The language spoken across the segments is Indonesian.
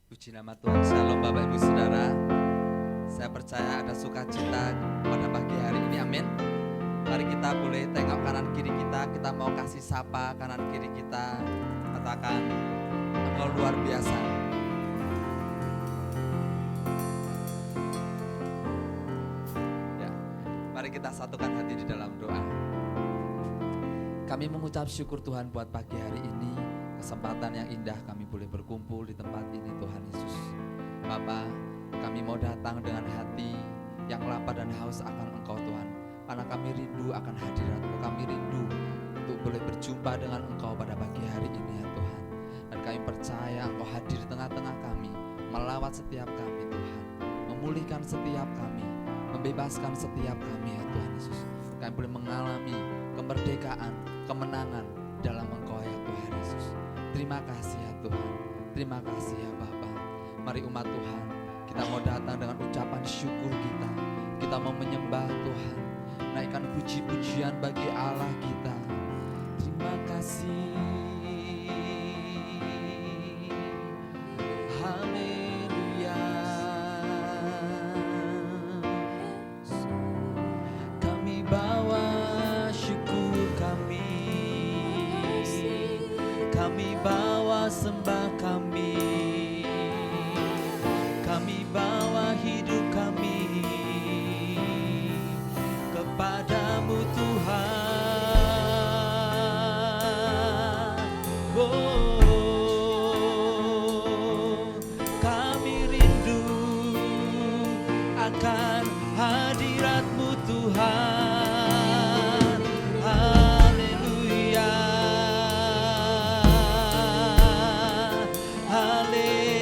Puji nama Tuhan. Shalom Bapak Ibu Saudara. Saya percaya ada sukacita pada pagi hari ini, amin. Mari kita boleh tengok kanan kiri kita mau kasih sapa kanan kiri kita, katakan engkau luar biasa. Ya, mari kita satukan hati di dalam doa. Kami mengucap syukur Tuhan buat pagi hari ini, kesempatan yang indah kami boleh berkumpul di tempat ini Tuhan Yesus. Bapa, kami mau datang dengan hati yang lapar dan haus akan Engkau Tuhan. Karena kami rindu akan hadirat-Mu, kami rindu untuk boleh berjumpa dengan Engkau pada pagi hari ini ya Tuhan. Dan kami percaya Engkau hadir di tengah-tengah kami, melawat setiap kami Tuhan, memulihkan setiap kami, membebaskan setiap kami ya Tuhan Yesus. Kami boleh mengalami kemerdekaan, kemenangan dalam Engkau ya Tuhan Yesus. Terima kasih ya Tuhan, terima kasih ya Bapa. Mari umat Tuhan, kita mau datang dengan ucapan syukur kita mau menyembah Tuhan, naikkan puji-pujian bagi Allah kita. Terima kasih, haleluya. Kami bawa syukur kami bawa sembah kami bawa hidup kami kepadamu Tuhan. Oh, kami rindu akan hadirat-Mu Tuhan. Haleluya, haleluya.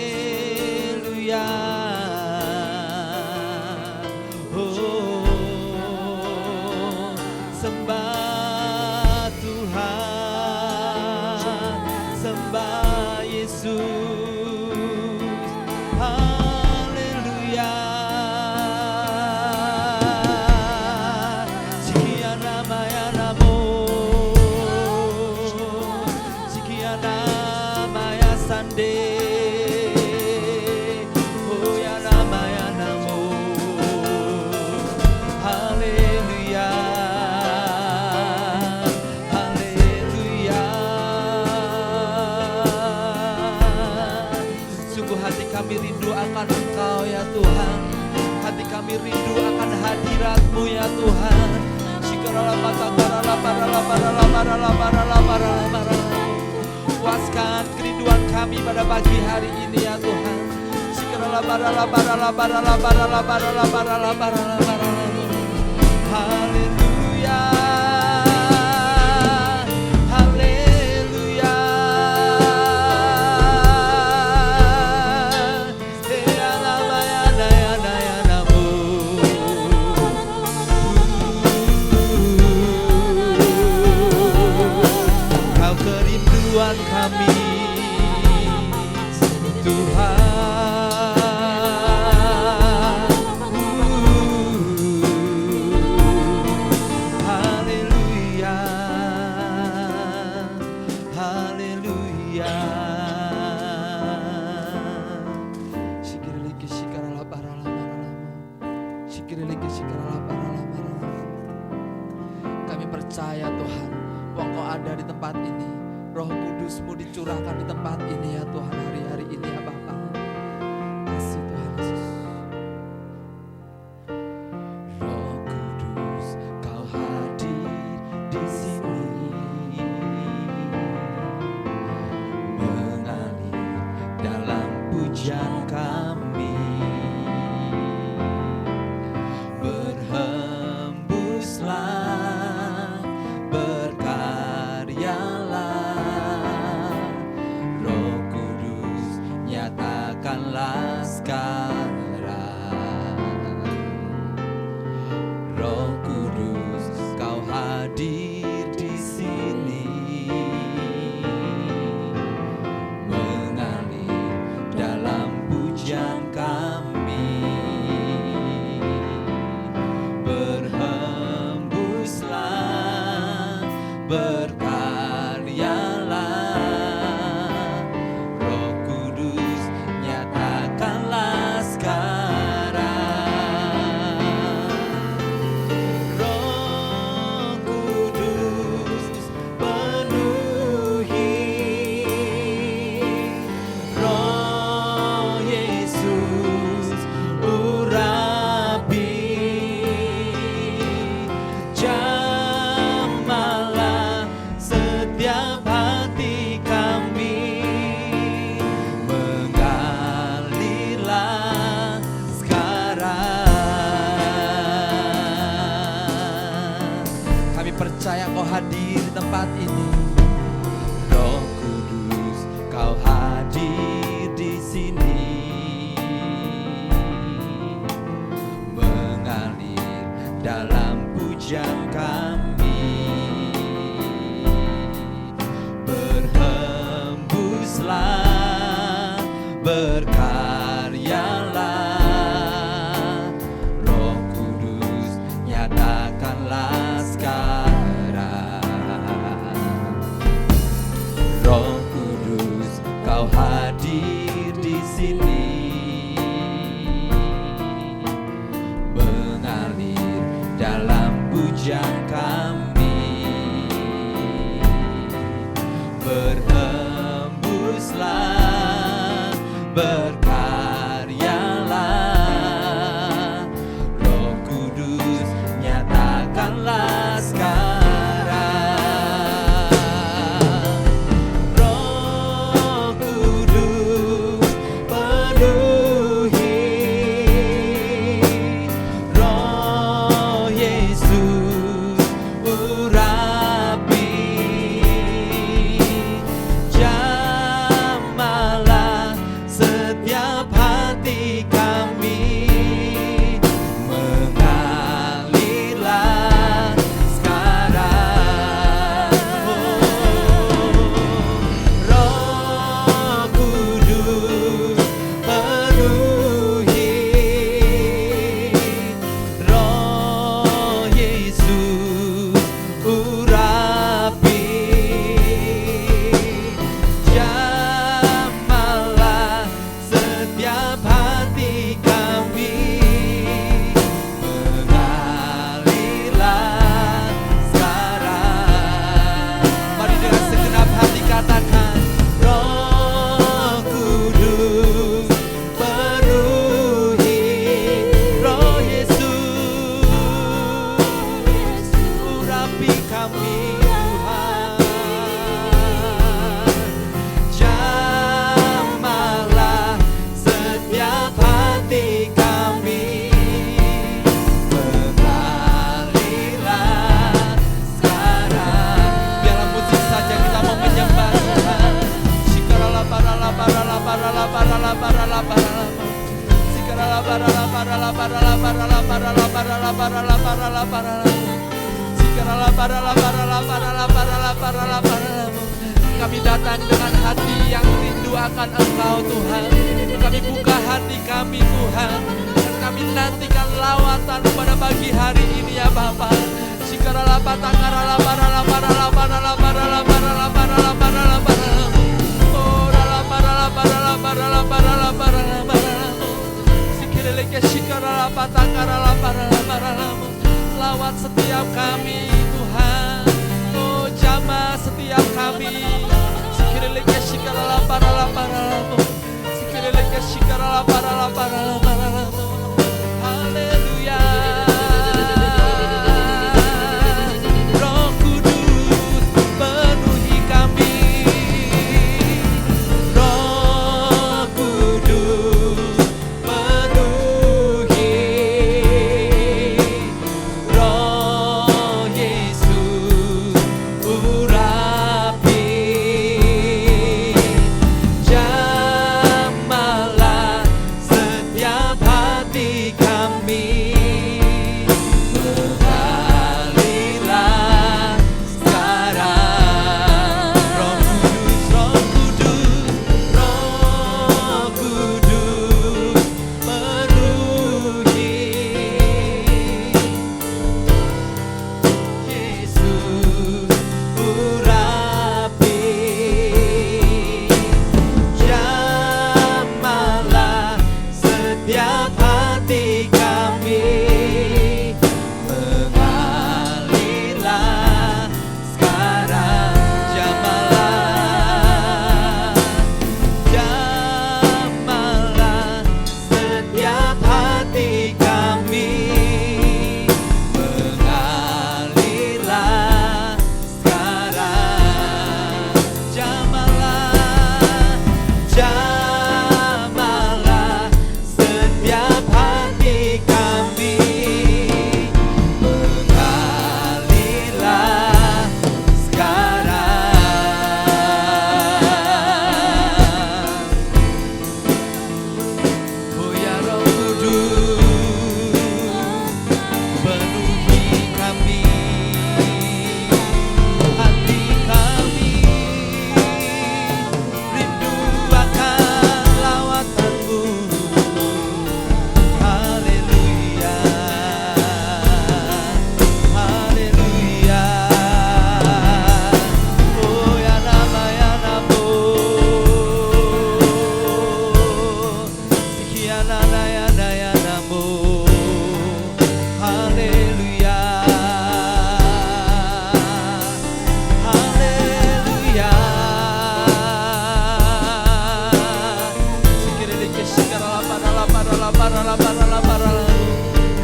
Oh, sembah Tuhan, sembah Yesus. Haleluya. Sekian nama ya namo, sekian nama ya sande. Oh ya nama ya namo. Haleluya, haleluya. Sungguh hati kami rindu akan Engkau ya Tuhan. Hati kami rindu akan hadirat-Mu ya Tuhan. Puaskan kerinduan kami pada pagi hari ini ya Tuhan. Haleluya, haleluya. Kau kerinduan kami Tuhan. Haleluya, haleluya. Shikiriliki shikarala parala maralama. Shikiriliki shikarala parala maralama. Kami percaya Tuhan, Engkau ada di tempat ini. Roh Kudus-Mu dicurahkan di tempat ini ya Tuhan, hari-hari ini ya Bapa. Kasih Tuhan Yesus. Roh Kudus, Kau hadir di sini, mengalir dalam pujian kami, berhembuslah, berkaryalah. Roh Kudus, nyatakanlah sekarang. Roh Kudus, Kau hadir di sini, mengalir dalam hadir di tempat ini. Roh Kudus, Kau hadir di sini, mengalir dalam pujian kami. Berhembuslah, berkaryalah, Roh Kudus, nyatakanlah sekarang. Roh Kudus, Kau hadir di sini, mengalir dalam pujian kami. Berhembuslah, berkaryalah, Roh Kudus, nyatakanlah sekarang. Roh Kudus, penuhi, Roh Yesus, urapi, jamalah setiap hati kami, mengalirlah sekarang. Roh Kudus, penuhi, Roh Yesus, urapi, jamalah setiap hati kami, mengalirlah sekarang. Mari dengan segenap hati katakan, Roh Kudus, penuhi, Roh Yesus, urapi kami Tuhan, jamalah setiap hati kami, mengalirlah sekarang. Biarlah musik saja kita mau menyembah Tuhan. Sikarala parala parala parala parala parala parala. Sikarala parala parala parala parala parala parala parala parala parala. Sikarala parala parala parala parala parala parala. Kami datang dengan hati yang rindu akan Engkau Tuhan. Kami buka hati kami Tuhan, dan kami nantikan lawatan pada pagi hari ini ya Bapa. Sikarala patakarala parala parala parala parala parala parala parala parala. Oh rala parala parala parala parala parala parala. Sikireleke sikarala patakarala parala parala. Lawat setiap kami Tuhan, oh jamah setiap kami. Sikireleke sikarala parala parala. Sikireleke sikarala parala parala parala. Haleluya. Roh Kudus, penuhi kami. Roh Kudus, penuhi, Roh Yesus, urapi, jamalah setiap hati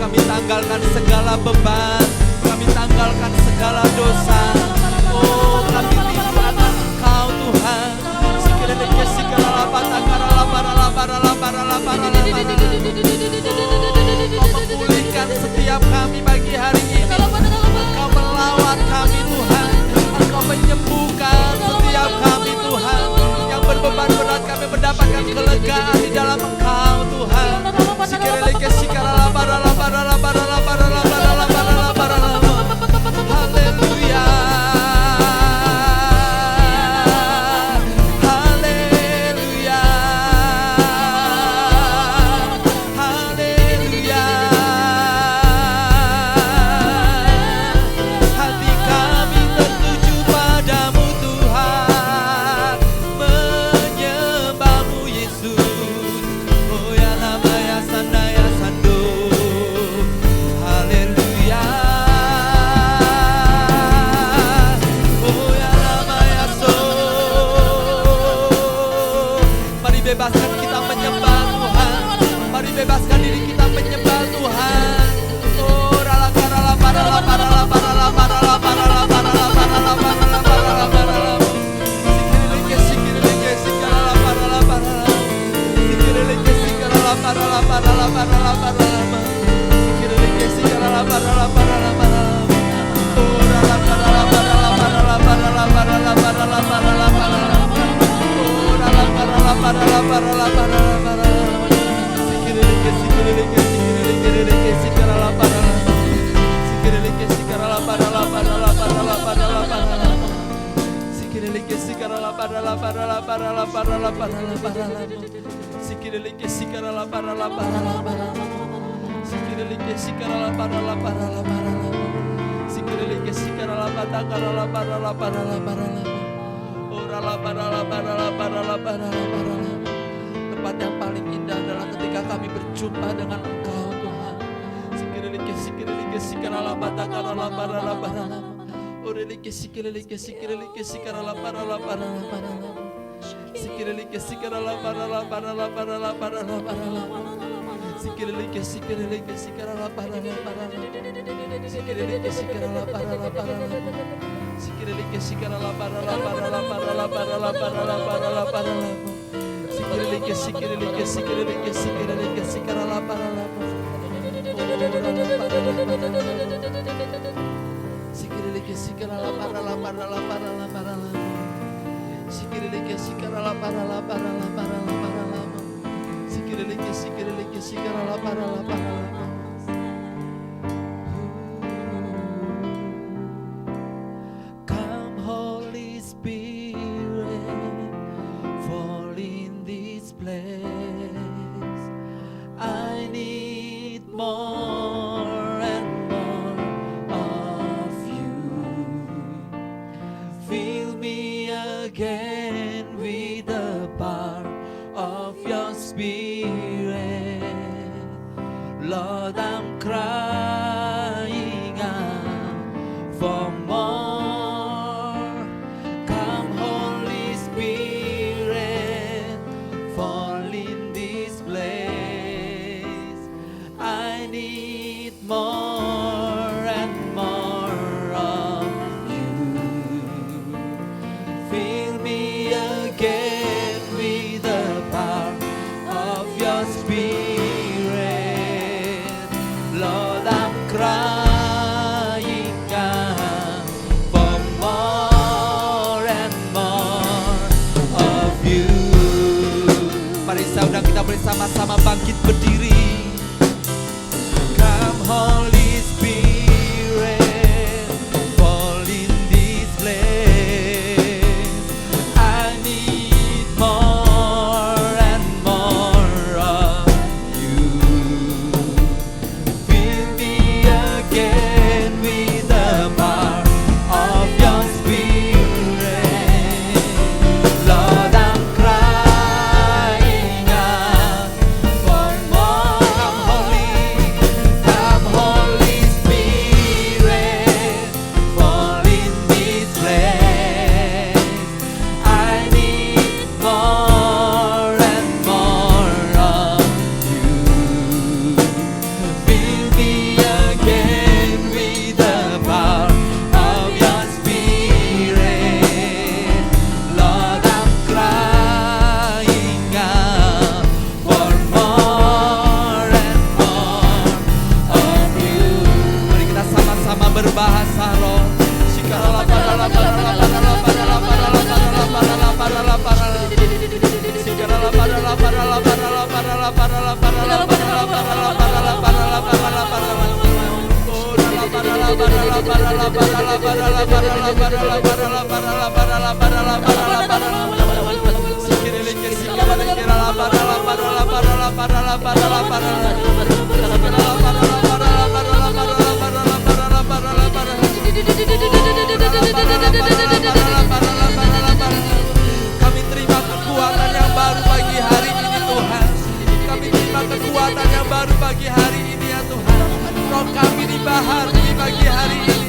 Kami tanggalkan segala beban, kami tanggalkan segala dosa. Oh, kami rindu akan Engkau Tuhan. Kau memulihkan setiap kami pagi hari ini. Engkau melawat kami Tuhan. Engkau menyembuhkan setiap kami Tuhan. Yang berbeban berat kami mendapatkan kelegaan di dalam Engkau Tuhan. Haleluya. Bebaskan kita menyembah Tuhan. Mari bebaskan diri kita menyembah Tuhan. Oh, rala parala parala parala parala parala parala parala parala parala parala. Sikireleke sikarala parala parala. Sikireleke sikarala parala parala parala parala. Sikireleke sikarala parala parala parala. Oh, rala parala parala parala parala parala parala parala parala. Tempat yang paling indah adalah ketika kami berjumpa dengan Engkau Tuhan. Come Holy Spirit, fall in this place. I need more and more of you. Fill me again with the power of your Spirit. Lord, I'm crying out for more. Come Holy Spirit, fall in this place. I need more and more of you. Fill me again with the power of your Spirit. Lord, I'm crying out for more and more of you. Mari saudara kita bersama-sama bangkit berdiri. Come Holy Spirit, fall in this place. I need more and more of you. Fill me again with the power of your Spirit. Lord, I'm crying out for more. Come Holy Kami terima kekuatan yang baru pagi hari ini Tuhan. Kami terima kekuatan yang baru pagi hari ini ya Tuhan. Roh kami dibahar di pagi hari ini.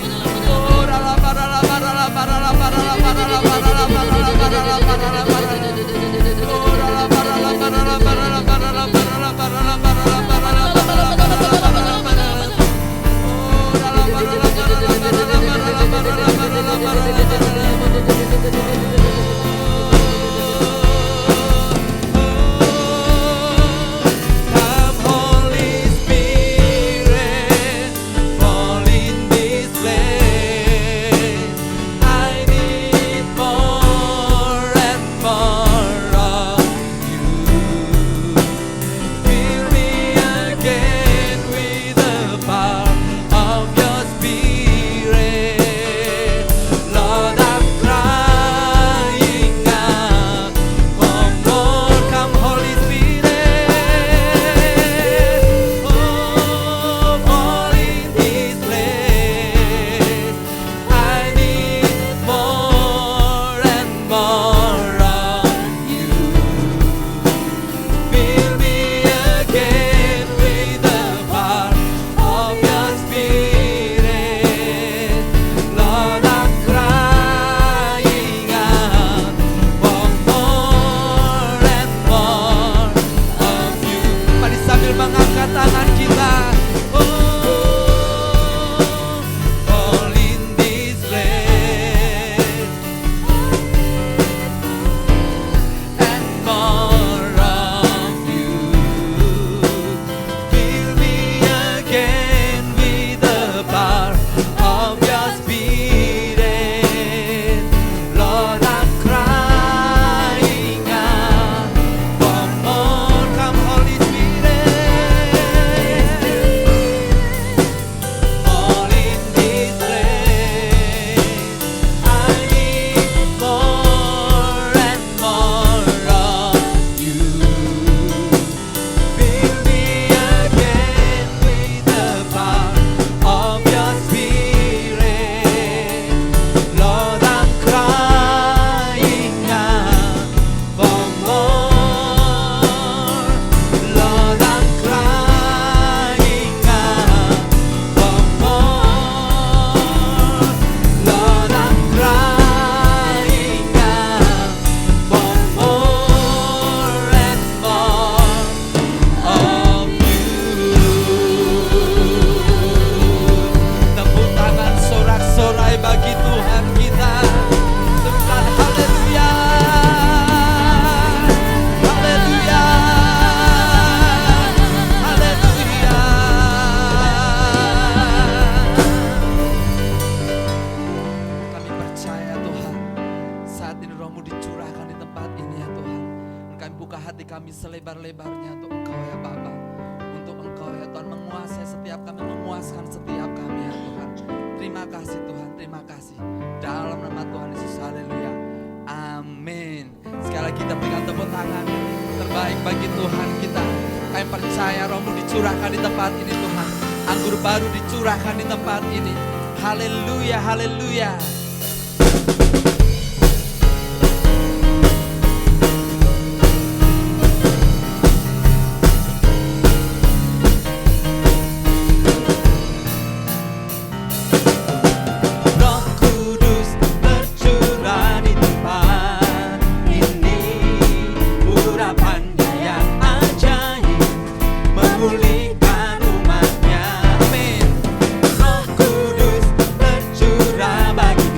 Selebar-lebarnya untuk Engkau ya Bapa, untuk Engkau ya Tuhan menguasai setiap kami, menguaskan setiap kami ya Tuhan. Terima kasih Tuhan, terima kasih dalam nama Tuhan Yesus, haleluya, amin. Sekali lagi kita berikan tepuk tangan terbaik bagi Tuhan kita. Kami percaya Roh-Mu dicurahkan di tempat ini Tuhan, anggur baru dicurahkan di tempat ini, haleluya, haleluya. Bagi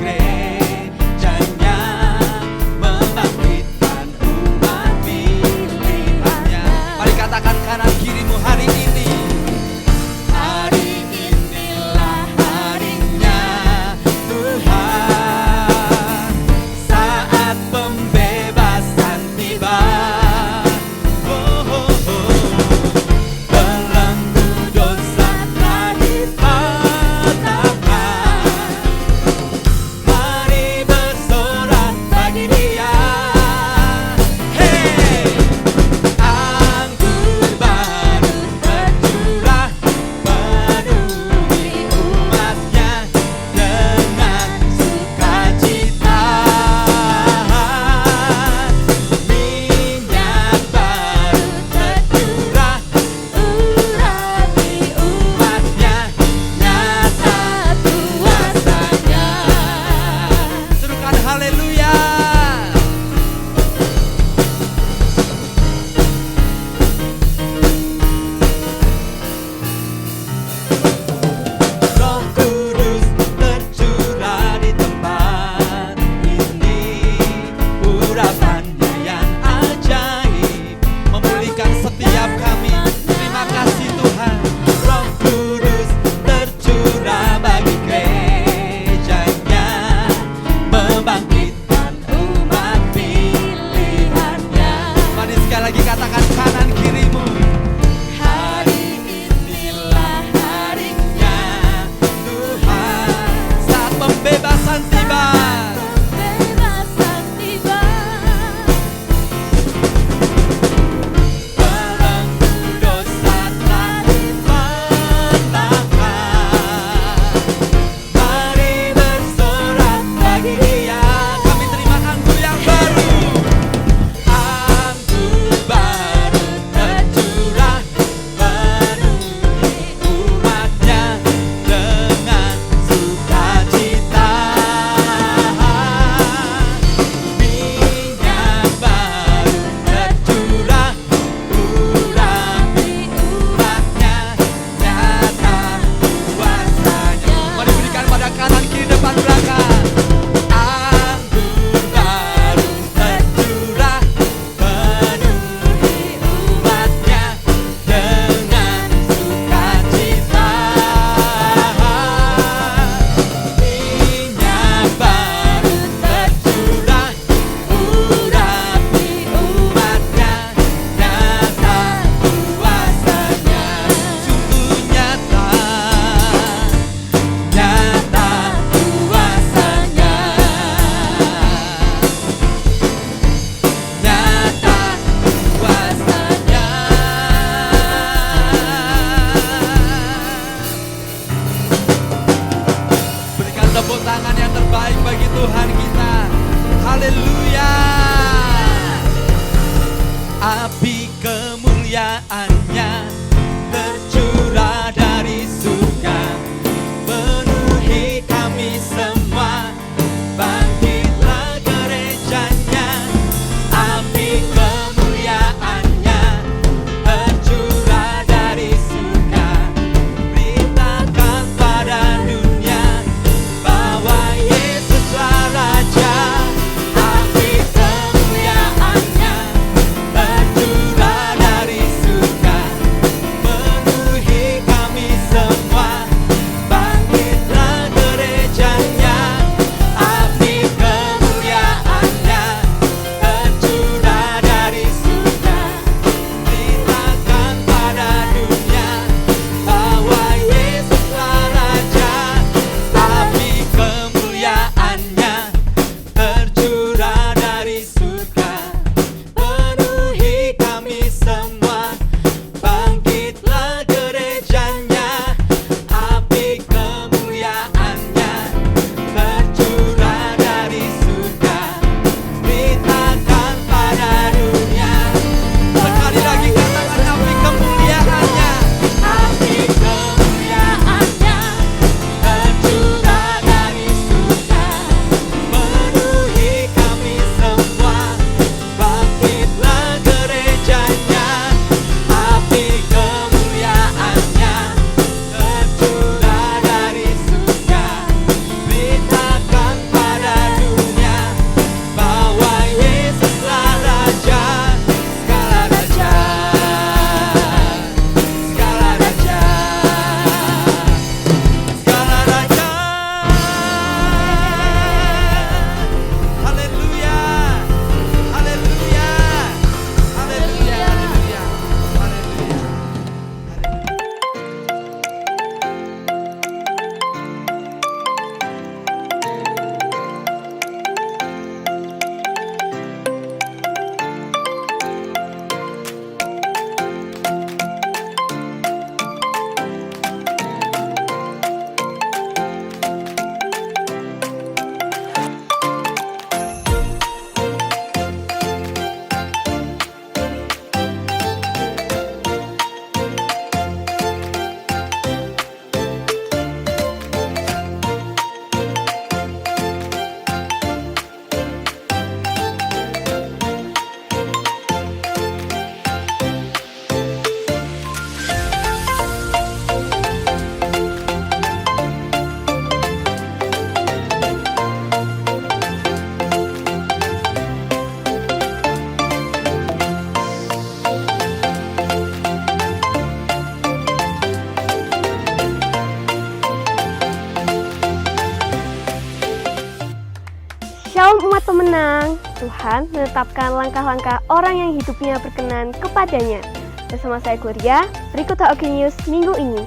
tenang, Tuhan menetapkan langkah-langkah orang yang hidupnya berkenan kepadanya. Bersama saya Gloria, berikut HOG News minggu ini.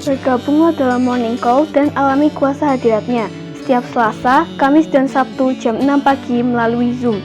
Bergabunglah dalam Morning Call dan alami kuasa hadiratnya setiap Selasa, Kamis, dan Sabtu jam 6 pagi melalui Zoom.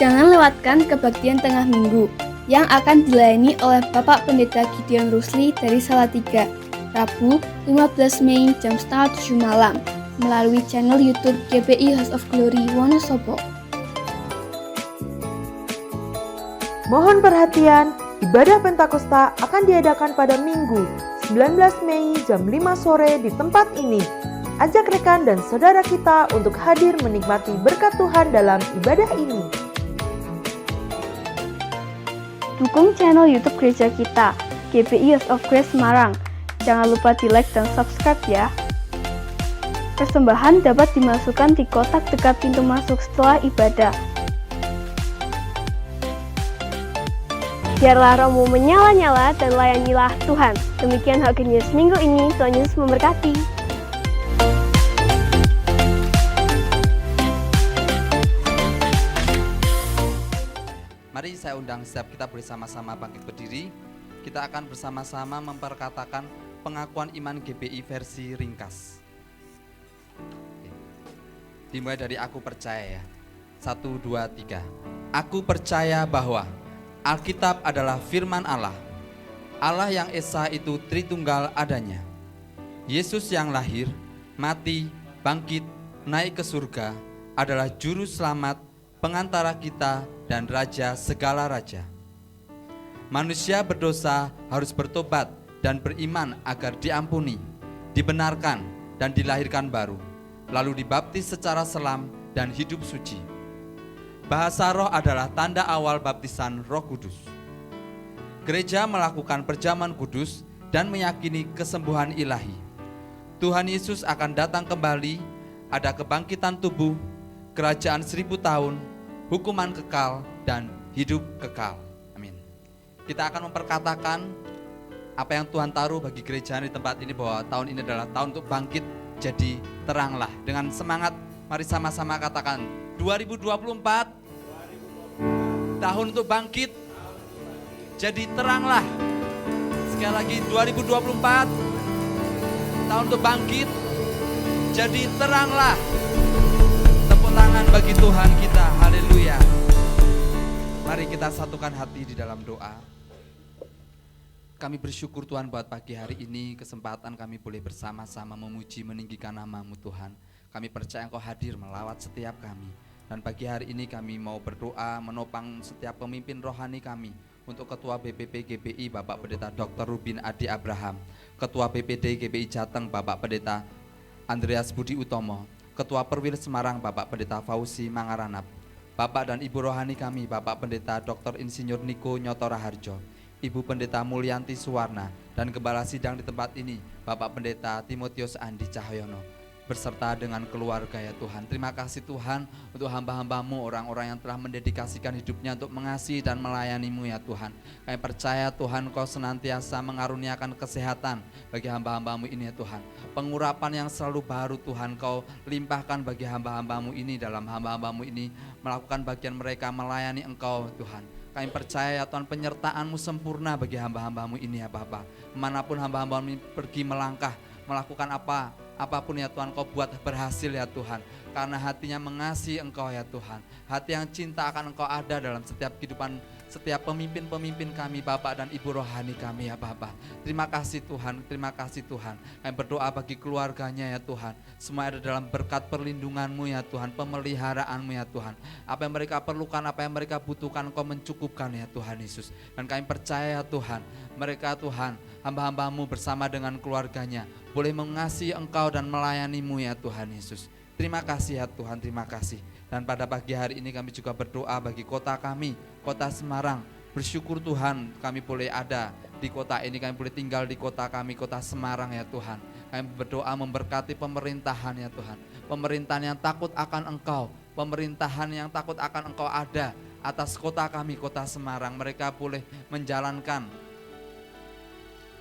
Jangan lewatkan kebaktian tengah minggu yang akan dilayani oleh Bapak Pendeta Gideon Rusli dari Salatiga, Rabu 15 Mei jam 6:30 malam melalui channel YouTube GBI House of Glory Wonosobo. Mohon perhatian, ibadah Pentakosta akan diadakan pada Minggu 19 Mei jam 5 sore di tempat ini. Ajak rekan dan saudara kita untuk hadir menikmati berkat Tuhan dalam ibadah ini. Dukung channel YouTube gereja kita, GBI House of Grace Semarang. Jangan lupa di like dan subscribe ya. Persembahan dapat dimasukkan di kotak dekat pintu masuk setelah ibadah. Biarlah rohmu menyala-nyala dan layanilah Tuhan. Demikian HOG News minggu ini. Tuhan Yesus memberkati. Mari saya undang setiap kita bersama-sama bangkit berdiri. Kita akan bersama-sama memperkatakan pengakuan iman GBI versi ringkas. Dimulai dari aku percaya ya. 1, 2, 3. Aku percaya bahwa Alkitab adalah firman Allah. Allah yang esa itu Tritunggal adanya. Yesus yang lahir, mati, bangkit, naik ke surga adalah juru selamat, pengantara kita dan raja segala raja. Manusia berdosa harus bertobat dan beriman agar diampuni, dibenarkan dan dilahirkan baru, lalu dibaptis secara selam dan hidup suci. Bahasa roh adalah tanda awal baptisan Roh Kudus. Gereja melakukan perjamuan kudus dan meyakini kesembuhan ilahi. Tuhan Yesus akan datang kembali, ada kebangkitan tubuh, kerajaan 1000 tahun, hukuman kekal, dan hidup kekal. Amin. Kita akan memperkatakan apa yang Tuhan taruh bagi gereja di tempat ini, bahwa tahun ini adalah tahun untuk bangkit jadi teranglah. Dengan semangat, mari sama-sama katakan 2024 tahun untuk bangkit jadi teranglah. Sekali lagi 2024 tahun untuk bangkit jadi teranglah. Tepuk tangan bagi Tuhan kita, haleluya. Mari kita satukan hati di dalam doa. Kami bersyukur Tuhan buat pagi hari ini, kesempatan kami boleh bersama-sama memuji meninggikan nama-Mu Tuhan. Kami percaya Engkau hadir melawat setiap kami. Dan pagi hari ini kami mau berdoa menopang setiap pemimpin rohani kami. Untuk Ketua BPP GBI Bapak Pendeta Dr. Rubin Adi Abraham, Ketua BPD GBI Jateng Bapak Pendeta Andreas Budi Utomo, Ketua Perwil Semarang Bapak Pendeta Fauzi Mangaranap, Bapak dan Ibu rohani kami Bapak Pendeta Dr. Insinyur Niko Nyotora Harjo, Ibu Pendeta Mulyanti Suwarna, dan Gembala Sidang di tempat ini Bapak Pendeta Timotius Andi Cahyono. berserta dengan keluarga ya Tuhan. Terima kasih Tuhan untuk hamba-hamba-Mu, orang-orang yang telah mendedikasikan hidupnya untuk mengasihi dan melayani-Mu ya Tuhan. Kami percaya Tuhan Kau senantiasa mengaruniakan kesehatan bagi hamba-hamba-Mu ini ya Tuhan. Pengurapan yang selalu baru Tuhan Kau limpahkan bagi hamba-hamba-Mu ini, dalam hamba-hamba-Mu ini melakukan bagian mereka melayani Engkau Tuhan. Kami percaya ya Tuhan, penyertaan-Mu sempurna bagi hamba-hamba-Mu ini ya Bapa. Manapun hamba-hamba-Mu ini pergi melangkah, melakukan apapun ya Tuhan, Kau buat berhasil ya Tuhan. Karena hatinya mengasihi Engkau ya Tuhan. Hati yang cinta akan Engkau ada dalam setiap kehidupan setiap pemimpin-pemimpin kami, Bapak dan Ibu rohani kami ya Bapak. Terima kasih Tuhan, terima kasih Tuhan. Kami berdoa bagi keluarganya ya Tuhan. Semua ada dalam berkat perlindungan-Mu ya Tuhan, pemeliharaan-Mu ya Tuhan. Apa yang mereka perlukan, apa yang mereka butuhkan, Engkau mencukupkan ya Tuhan Yesus. Dan kami percaya ya Tuhan, mereka Tuhan, hamba-hamba-Mu bersama dengan keluarganya boleh mengasihi Engkau dan melayani-Mu ya Tuhan Yesus. Terima kasih ya Tuhan, terima kasih. Dan pada pagi hari ini kami juga berdoa bagi kota kami, kota Semarang. Bersyukur Tuhan kami boleh ada di kota ini, kami boleh tinggal di kota kami, kota Semarang ya Tuhan. Kami berdoa memberkati pemerintahan ya Tuhan. Pemerintahan yang takut akan Engkau, pemerintahan yang takut akan Engkau ada atas kota kami, kota Semarang. Mereka boleh menjalankan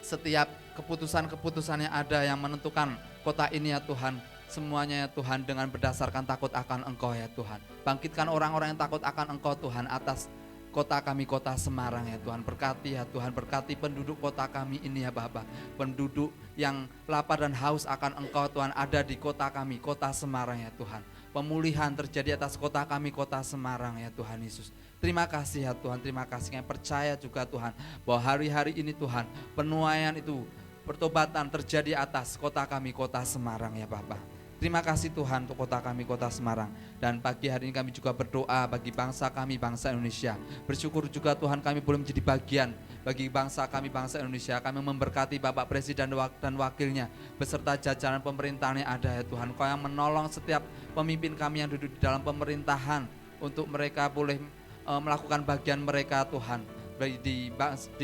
setiap keputusan-keputusan yang ada yang menentukan kota ini ya Tuhan. Semuanya ya Tuhan dengan berdasarkan takut akan Engkau ya Tuhan. Bangkitkan orang-orang yang takut akan Engkau Tuhan atas kota kami, kota Semarang ya Tuhan. Berkati ya Tuhan, berkati penduduk kota kami ini ya Bapa. Penduduk yang lapar dan haus akan Engkau Tuhan ada di kota kami, kota Semarang ya Tuhan. Pemulihan terjadi atas kota kami, kota Semarang ya Tuhan Yesus. Terima kasih ya Tuhan, terima kasih. Kami percaya juga Tuhan bahwa hari-hari ini Tuhan, penuaian itu, pertobatan terjadi atas kota kami, kota Semarang ya Bapa. Terima kasih Tuhan untuk kota kami, kota Semarang. Dan pagi hari ini kami juga berdoa bagi bangsa kami, bangsa Indonesia. Bersyukur juga Tuhan kami boleh menjadi bagian bagi bangsa kami, bangsa Indonesia. Kami memberkati Bapak Presiden dan wakilnya beserta jajaran pemerintahan yang ada ya Tuhan. Kau yang menolong setiap pemimpin kami yang duduk di dalam pemerintahan untuk mereka boleh melakukan bagian mereka Tuhan. Di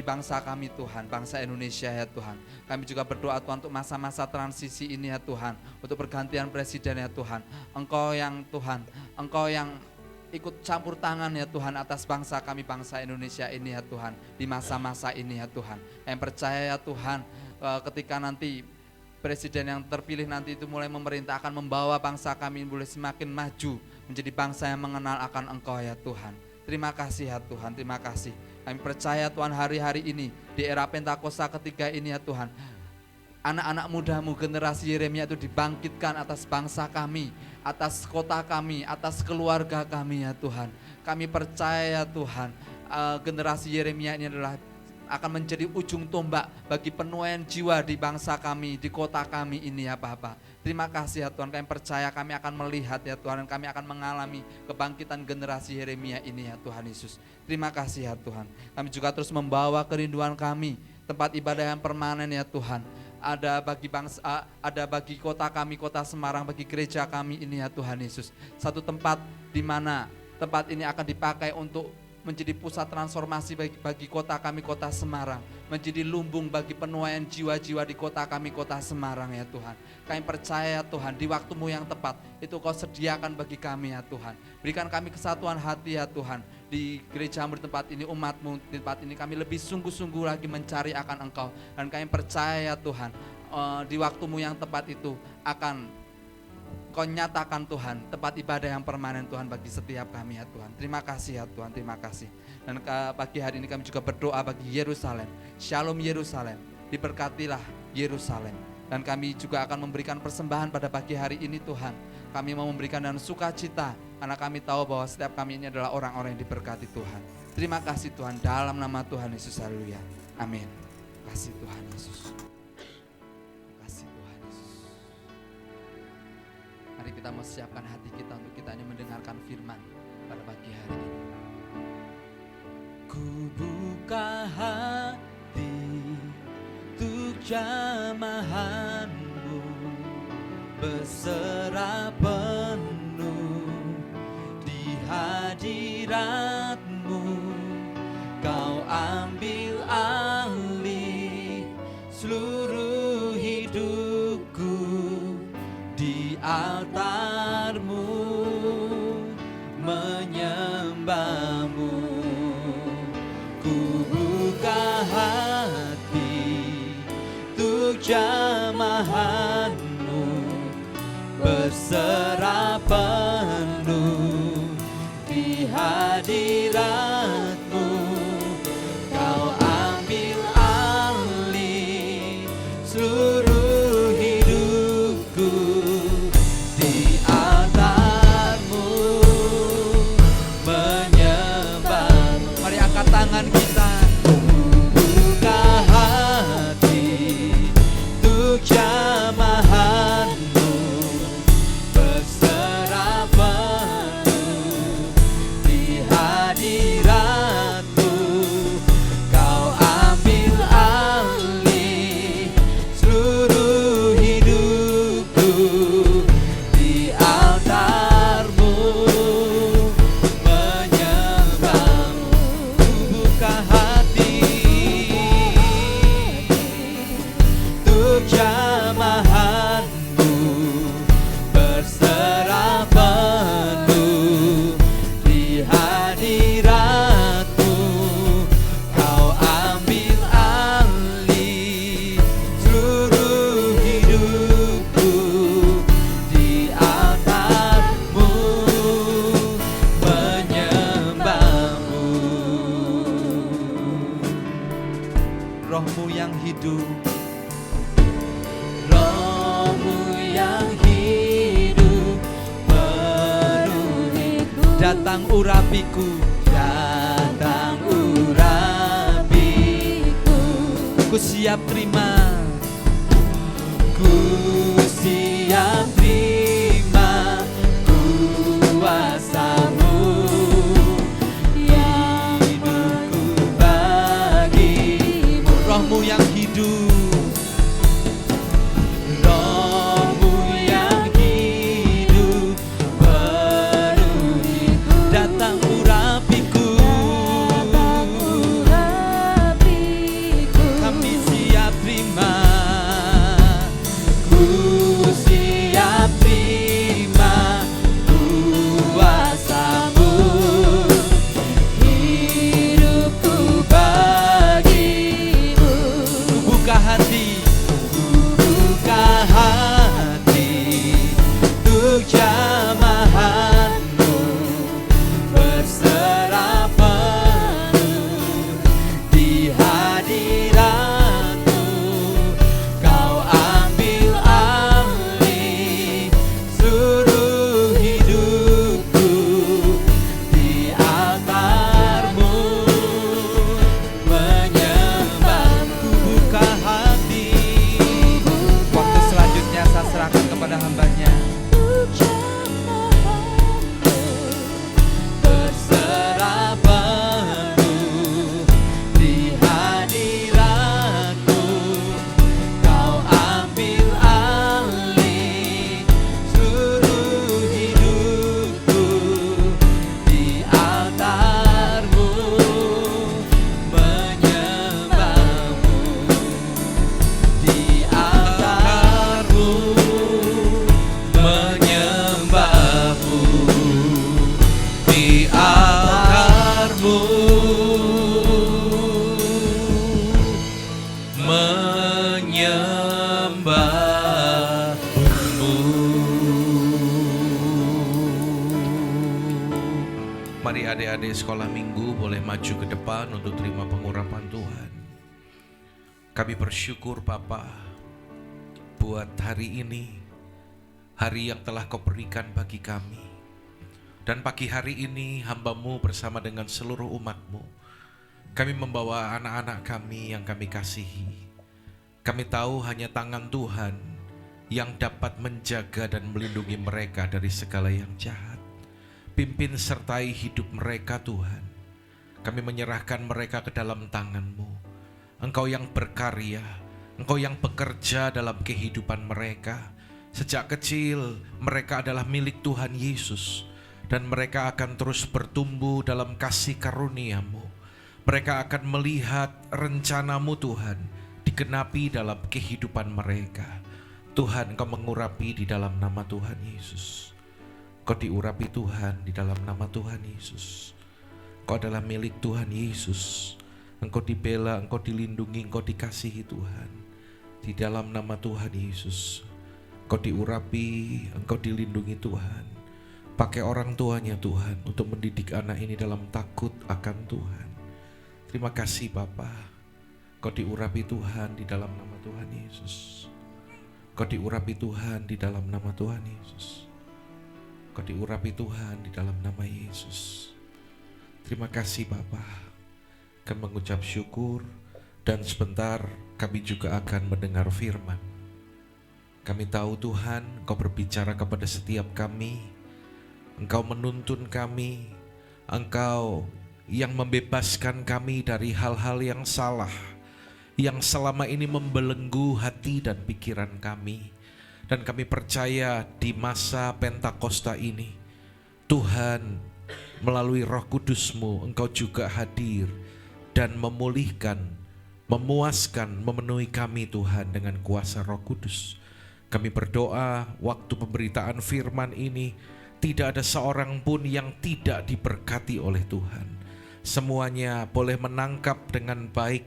bangsa kami Tuhan, bangsa Indonesia ya Tuhan. Kami juga berdoa Tuhan untuk masa-masa transisi ini ya Tuhan, untuk pergantian presiden ya Tuhan. Engkau yang Tuhan, Engkau yang ikut campur tangan ya Tuhan atas bangsa kami, bangsa Indonesia ini ya Tuhan, di masa-masa ini ya Tuhan. Yang percaya ya Tuhan, ketika nanti presiden yang terpilih nanti itu mulai memerintah, akan membawa bangsa kami boleh semakin maju menjadi bangsa yang mengenal akan Engkau ya Tuhan. Terima kasih ya Tuhan, terima kasih. Kami percaya Tuhan hari-hari ini di era Pentakosta ketiga ini ya Tuhan, anak-anak muda-Mu generasi Yeremia itu dibangkitkan atas bangsa kami, atas kota kami, atas keluarga kami ya Tuhan. Kami percaya Tuhan, generasi Yeremia ini adalah akan menjadi ujung tombak bagi penuaian jiwa di bangsa kami, di kota kami ini ya Bapa. Terima kasih ya Tuhan, kami percaya kami akan melihat ya Tuhan, dan kami akan mengalami kebangkitan generasi Yeremia ini ya Tuhan Yesus. Terima kasih ya Tuhan. Kami juga terus membawa kerinduan kami, tempat ibadah yang permanen ya Tuhan. Ada bagi bangsa, ada bagi kota kami, kota Semarang, bagi gereja kami ini ya Tuhan Yesus. Satu tempat di mana tempat ini akan dipakai untuk menjadi pusat transformasi bagi kota kami, kota Semarang. Menjadi lumbung bagi penuaian jiwa-jiwa di kota kami, kota Semarang ya Tuhan. Kami percaya Tuhan, di waktu-Mu yang tepat, itu Kau sediakan bagi kami ya Tuhan. Berikan kami kesatuan hati ya Tuhan. Di gereja-Mu di tempat ini, umat-Mu di tempat ini, kami lebih sungguh-sungguh lagi mencari akan Engkau. Dan kami percaya ya Tuhan, di waktu-Mu yang tepat itu akan Kau nyatakan Tuhan, tempat ibadah yang permanen Tuhan bagi setiap kami ya Tuhan. Terima kasih ya Tuhan, terima kasih. Dan pagi hari ini kami juga berdoa bagi Yerusalem. Shalom Yerusalem, diberkatilah Yerusalem. Dan kami juga akan memberikan persembahan pada pagi hari ini Tuhan. Kami mau memberikan dengan sukacita, karena kami tahu bahwa setiap kami ini adalah orang-orang yang diberkati Tuhan. Terima kasih Tuhan, dalam nama Tuhan Yesus, haleluya. Amin. Terima kasih Tuhan Yesus. Mari kita mau siapkan hati kita untuk kita hanya mendengarkan firman pada pagi hari ini. Ku buka hati untuk jamahan-Mu, berserah penuh di hadirat-Mu. Kau ambil alih seluruh hidupku, di Roh-Mu yang hidup, Roh-Mu yang hidup penuhiku. datang urapiku, Datang urapiku. ku siap terima, Ku siap terima kuasa-Mu. Hidupku bagimu. Roh-Mu yang hidup, Roh-Mu yang hidup penuhiku. datang urapiku, Datang urapiku. kami siap terima, Ku siap terima kuasa-Mu. Hidupku bagimu. ku buka hati, Buka hati untuk jamahan-Mu. Berserah penuh di hadirat-Mu. Kau ambil alih seluruh hidupku di altar-Mu. Menyembah-Mu. buka hati. Waktu selanjutnya saya serahkan kepada hamba-Nya. Berserah penuh di hadirat-Mu. Kau ambil alih seluruh hidupku di altar-Mu. Menyembah-Mu di altar-Mu. Menyembah-Mu di altar-Mu. Mari adik-adik sekolah minggu boleh maju ke depan untuk terima pengurapan Tuhan. Kami bersyukur Bapa buat hari ini, hari yang telah Kau berikan bagi kami. Dan pagi hari ini hamba-Mu bersama dengan seluruh umat-Mu, kami membawa anak-anak kami yang kami kasihi. Kami tahu hanya tangan Tuhan yang dapat menjaga dan melindungi mereka dari segala yang jahat. Pimpin sertai hidup mereka Tuhan. Kami menyerahkan mereka ke dalam tangan-Mu. Engkau yang berkarya, Engkau yang bekerja dalam kehidupan mereka. Sejak kecil mereka adalah milik Tuhan Yesus, dan mereka akan terus bertumbuh dalam kasih karunia-Mu. Mereka akan melihat rencana-Mu Tuhan digenapi dalam kehidupan mereka. Tuhan, Engkau mengurapi di dalam nama Tuhan Yesus. Kau diurapi Tuhan di dalam nama Tuhan Yesus. Kau adalah milik Tuhan Yesus. Engkau dibela, Engkau dilindungi, Engkau dikasihi Tuhan. Di dalam nama Tuhan Yesus. Engkau diurapi, Engkau dilindungi Tuhan. Pakai orang tuanya Tuhan untuk mendidik anak ini dalam takut akan Tuhan. Terima kasih Bapa. Kau diurapi Tuhan di dalam nama Tuhan Yesus. Kau diurapi Tuhan di dalam nama Tuhan Yesus. Kau diurapi Tuhan di dalam nama Yesus. Terima kasih Bapa. Kami mengucap syukur, dan sebentar kami juga akan mendengar firman. Kami tahu Tuhan, Engkau berbicara kepada setiap kami. Engkau menuntun kami. Engkau yang membebaskan kami dari hal-hal yang salah, yang selama ini membelenggu hati dan pikiran kami. Dan kami percaya di masa Pentakosta ini, Tuhan melalui Roh Kudus-Mu, Engkau juga hadir dan memulihkan, memuaskan, memenuhi kami Tuhan dengan kuasa Roh Kudus. Kami berdoa waktu pemberitaan firman ini, tidak ada seorang pun yang tidak diberkati oleh Tuhan. Semuanya boleh menangkap dengan baik,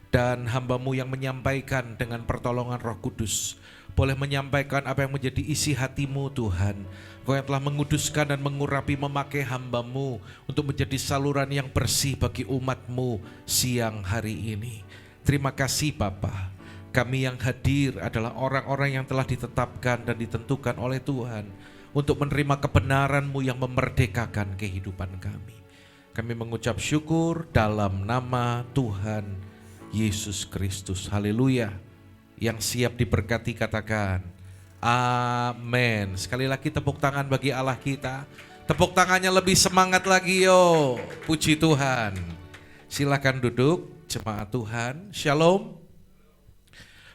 dan hamba-Mu yang menyampaikan dengan pertolongan Roh Kudus boleh menyampaikan apa yang menjadi isi hati-Mu Tuhan. Kau yang telah menguduskan dan mengurapi, memakai hamba-Mu untuk menjadi saluran yang bersih bagi umat-Mu siang hari ini. Terima kasih Bapa. Kami yang hadir adalah orang-orang yang telah ditetapkan dan ditentukan oleh Tuhan untuk menerima kebenaran-Mu yang memerdekakan kehidupan kami. Kami mengucap syukur dalam nama Tuhan Yesus Kristus. Haleluya. Yang siap diberkati katakan amin. Sekali lagi tepuk tangan bagi Allah kita. Tepuk tangannya lebih semangat lagi yo. Puji Tuhan. Silakan duduk jemaat Tuhan. Shalom.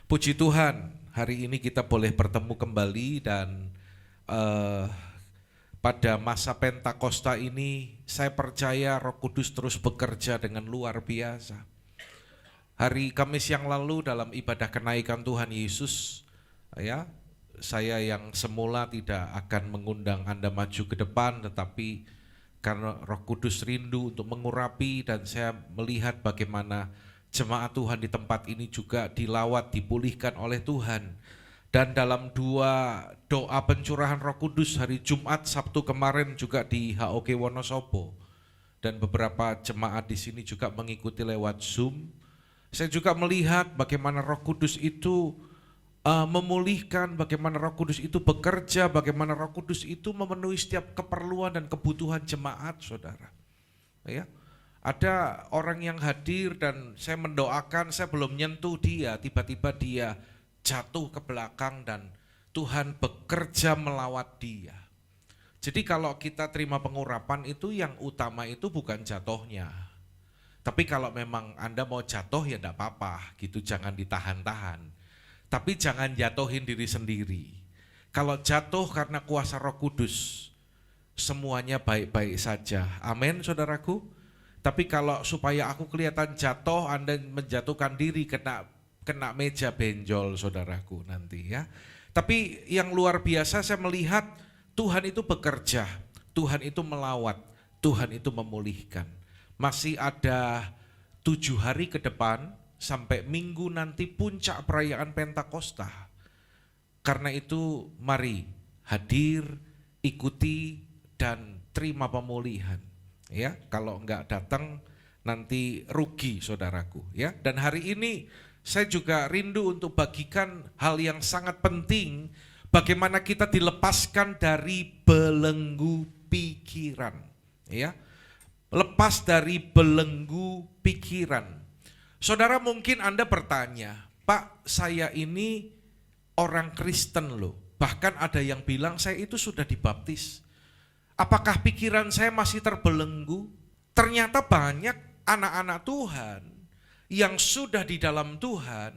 Puji Tuhan, hari ini kita boleh bertemu kembali dan pada masa Pentakosta ini saya percaya Roh Kudus terus bekerja dengan luar biasa. Hari Kamis yang lalu dalam ibadah kenaikan Tuhan Yesus, ya, saya yang semula tidak akan mengundang Anda maju ke depan, tetapi karena Roh Kudus rindu untuk mengurapi dan saya melihat bagaimana jemaat Tuhan di tempat ini juga dilawat, dipulihkan oleh Tuhan. Dan dalam 2 doa pencurahan Roh Kudus hari Jumat, Sabtu kemarin juga di HOG Wonosobo. Dan beberapa jemaat di sini juga mengikuti lewat Zoom. Saya juga melihat bagaimana Roh Kudus itu memulihkan, bagaimana Roh Kudus itu bekerja, bagaimana Roh Kudus itu memenuhi setiap keperluan dan kebutuhan jemaat, saudara. Ya. Ada orang yang hadir dan saya mendoakan, saya belum nyentuh dia, tiba-tiba dia jatuh ke belakang dan Tuhan bekerja melawat dia. Jadi kalau kita terima pengurapan itu yang utama itu bukan jatuhnya. Tapi kalau memang Anda mau jatuh ya enggak apa-apa gitu, jangan ditahan-tahan. Tapi jangan jatuhin diri sendiri. Kalau jatuh karena kuasa Roh Kudus, semuanya baik-baik saja. Amin saudaraku. Tapi kalau supaya aku kelihatan jatuh, Anda menjatuhkan diri kena meja benjol saudaraku nanti ya. Tapi yang luar biasa saya melihat Tuhan itu bekerja, Tuhan itu melawat, Tuhan itu memulihkan. Masih ada 7 hari ke depan sampai Minggu nanti puncak perayaan Pentakosta. Karena itu mari hadir, ikuti dan terima pemulihan. Ya, kalau enggak datang nanti rugi saudaraku ya. Dan hari ini saya juga rindu untuk bagikan hal yang sangat penting, bagaimana kita dilepaskan dari belenggu pikiran ya. Lepas dari belenggu pikiran. Saudara, mungkin Anda bertanya, Pak, saya ini orang Kristen loh. Bahkan ada yang bilang saya itu sudah dibaptis. Apakah pikiran saya masih terbelenggu? Ternyata banyak anak-anak Tuhan yang sudah di dalam Tuhan,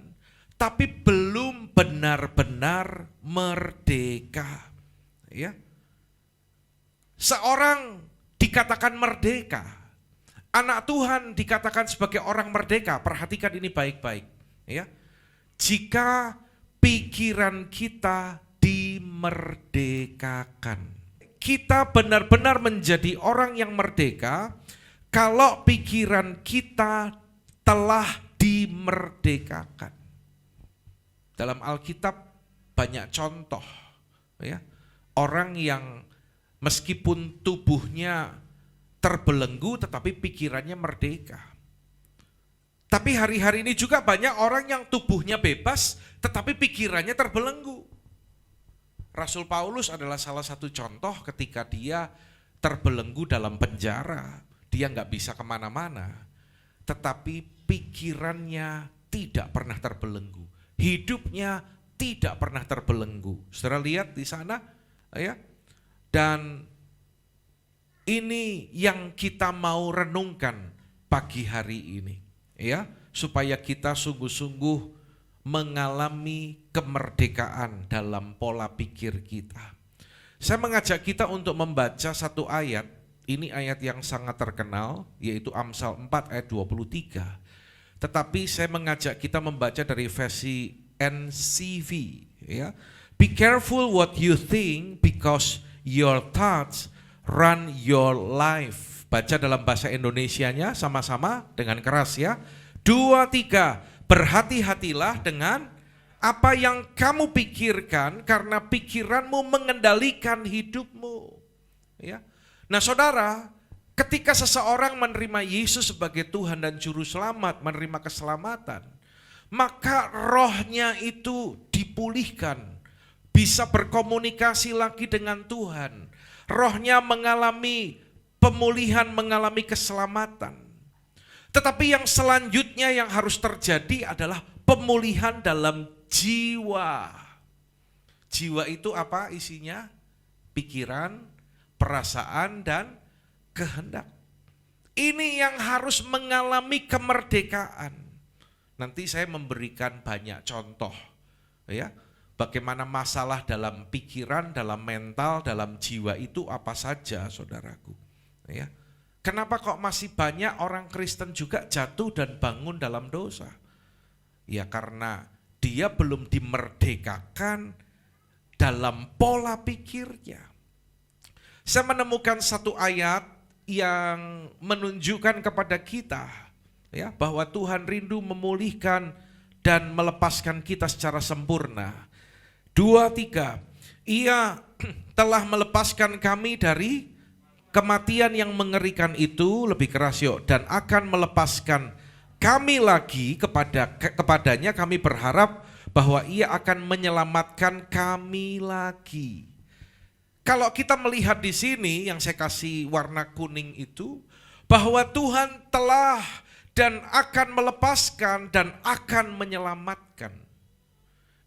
tapi belum benar-benar merdeka. Ya. Seorang dikatakan merdeka, anak Tuhan dikatakan sebagai orang merdeka. Perhatikan ini baik-baik. Ya. Jika pikiran kita dimerdekakan. Kita benar-benar menjadi orang yang merdeka kalau pikiran kita telah dimerdekakan. Dalam Alkitab banyak contoh ya. Orang yang meskipun tubuhnya terbelenggu tetapi pikirannya merdeka. Tapi hari-hari ini juga banyak orang yang tubuhnya bebas tetapi pikirannya terbelenggu. Rasul Paulus adalah salah satu contoh ketika dia terbelenggu dalam penjara. Dia nggak bisa kemana-mana. Tetapi pikirannya tidak pernah terbelenggu. Hidupnya tidak pernah terbelenggu. Saudara lihat di sana ya. Dan ini yang kita mau renungkan pagi hari ini. Ya, supaya kita sungguh-sungguh mengalami kemerdekaan dalam pola pikir kita. Saya mengajak kita untuk membaca satu ayat, ini ayat yang sangat terkenal, yaitu Amsal 4 ayat 23. Tetapi saya mengajak kita membaca dari versi NCV. Ya. Be careful what you think because your thoughts run your life. Baca dalam bahasa Indonesianya sama-sama dengan keras ya. 2, 3. Berhati-hatilah dengan apa yang kamu pikirkan karena pikiranmu mengendalikan hidupmu. Ya. Nah saudara, ketika seseorang menerima Yesus sebagai Tuhan dan Juru Selamat, menerima keselamatan, maka rohnya itu dipulihkan, bisa berkomunikasi lagi dengan Tuhan. Rohnya mengalami pemulihan, mengalami keselamatan. Tetapi yang selanjutnya yang harus terjadi adalah pemulihan dalam jiwa. Jiwa itu apa isinya? Pikiran, perasaan, dan kehendak. Ini yang harus mengalami kemerdekaan. Nanti saya memberikan banyak contoh, ya, bagaimana masalah dalam pikiran, dalam mental, dalam jiwa itu apa saja, saudaraku. Ya, kenapa kok masih banyak orang Kristen juga jatuh dan bangun dalam dosa? Ya karena dia belum dimerdekakan dalam pola pikirnya. Saya menemukan satu ayat yang menunjukkan kepada kita, ya, bahwa Tuhan rindu memulihkan dan melepaskan kita secara sempurna. 2:3, Ia telah melepaskan kami dari kematian yang mengerikan itu, lebih keras yuk, dan akan melepaskan kami lagi kepadanya. Kami berharap bahwa Ia akan menyelamatkan kami lagi. Kalau kita melihat di sini yang saya kasih warna kuning itu, bahwa Tuhan telah dan akan melepaskan dan akan menyelamatkan.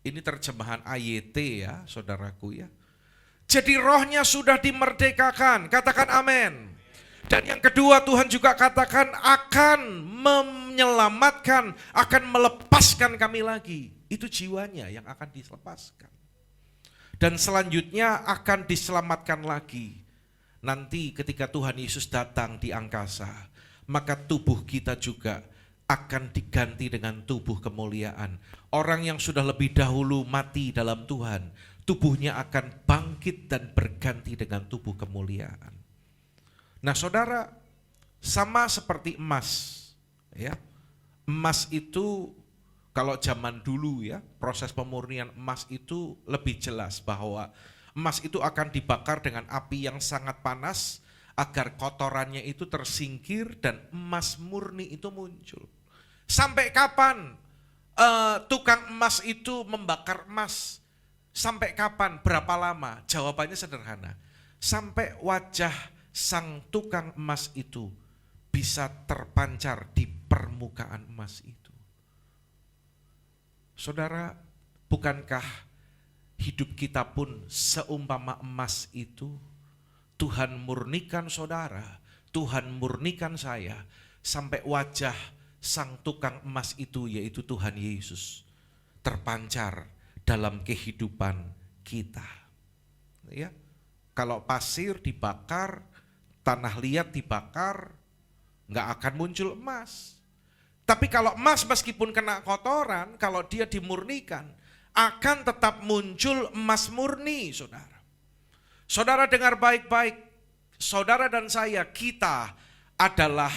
Ini terjemahan AYT ya, saudaraku ya. Jadi rohnya sudah dimerdekakan, katakan amin. Dan yang kedua, Tuhan juga katakan akan menyelamatkan, akan melepaskan kami lagi. Itu jiwanya yang akan dilepaskan. Dan selanjutnya akan diselamatkan lagi. Nanti ketika Tuhan Yesus datang di angkasa, maka tubuh kita juga akan diganti dengan tubuh kemuliaan. Orang yang sudah lebih dahulu mati dalam Tuhan, tubuhnya akan bangkit dan berganti dengan tubuh kemuliaan. Nah saudara, sama seperti emas, ya. Emas itu kalau zaman dulu ya, proses pemurnian emas itu lebih jelas bahwa emas itu akan dibakar dengan api yang sangat panas agar kotorannya itu tersingkir dan emas murni itu muncul. Sampai kapan tukang emas itu membakar emas? Sampai kapan? Berapa lama? Jawabannya sederhana. Sampai wajah sang tukang emas itu bisa terpancar di permukaan emas itu. Saudara, bukankah hidup kita pun seumpama emas itu? Tuhan murnikan saudara, Tuhan murnikan saya, sampai wajah sang tukang emas itu, yaitu Tuhan Yesus, terpancar dalam kehidupan kita. Ya, kalau pasir dibakar, tanah liat dibakar, nggak akan muncul emas. Tapi kalau emas meskipun kena kotoran, kalau dia dimurnikan, akan tetap muncul emas murni, saudara. Saudara dengar baik-baik, saudara dan saya, kita adalah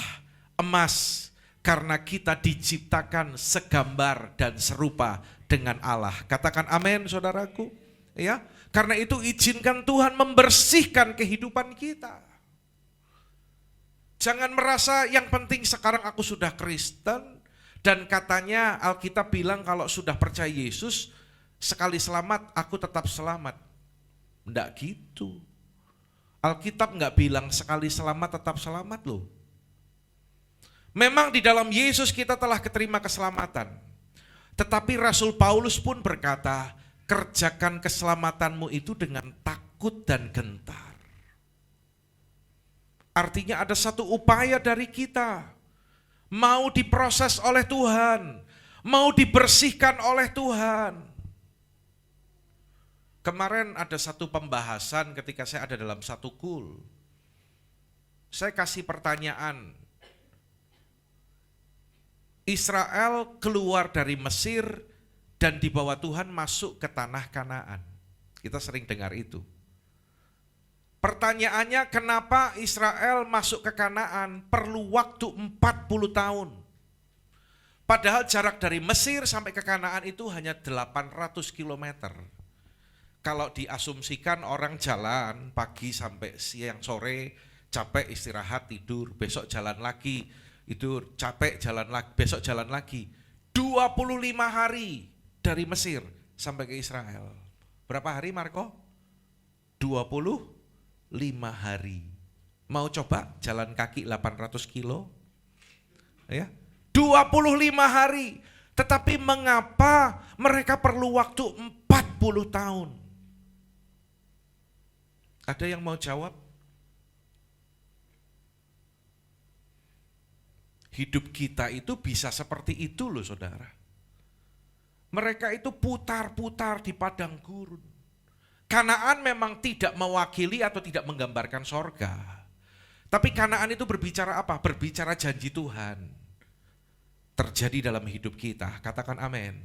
emas karena kita diciptakan segambar dan serupa dengan Allah. Katakan amin, saudaraku. Ya, karena itu izinkan Tuhan membersihkan kehidupan kita. Jangan merasa yang penting sekarang aku sudah Kristen dan katanya Alkitab bilang kalau sudah percaya Yesus sekali selamat aku tetap selamat. Enggak gitu. Alkitab enggak bilang sekali selamat tetap selamat loh. Memang di dalam Yesus kita telah keterima keselamatan. Tetapi Rasul Paulus pun berkata, kerjakan keselamatanmu itu dengan takut dan gentar. Artinya ada satu upaya dari kita. Mau diproses oleh Tuhan, mau dibersihkan oleh Tuhan. Kemarin ada satu pembahasan ketika saya ada dalam satu kul. Saya kasih pertanyaan. Israel keluar dari Mesir dan dibawa Tuhan masuk ke tanah Kanaan. Kita sering dengar itu. Pertanyaannya, kenapa Israel masuk ke Kanaan perlu waktu 40 tahun? Padahal jarak dari Mesir sampai ke Kanaan itu hanya 800 km. Kalau diasumsikan orang jalan pagi sampai siang sore, capek istirahat tidur, besok jalan lagi, itu capek jalan lagi, besok jalan lagi. 25 hari dari Mesir sampai ke Israel. Berapa hari Marco? 25 hari. Mau coba jalan kaki 800 kilo? Ya, 25 hari. Tetapi mengapa mereka perlu waktu 40 tahun? Ada yang mau jawab? Hidup kita itu bisa seperti itu loh saudara. Mereka itu putar-putar di padang gurun. Kanaan memang tidak mewakili atau tidak menggambarkan sorga. Tapi Kanaan itu berbicara apa? Berbicara janji Tuhan. Terjadi dalam hidup kita, katakan amin.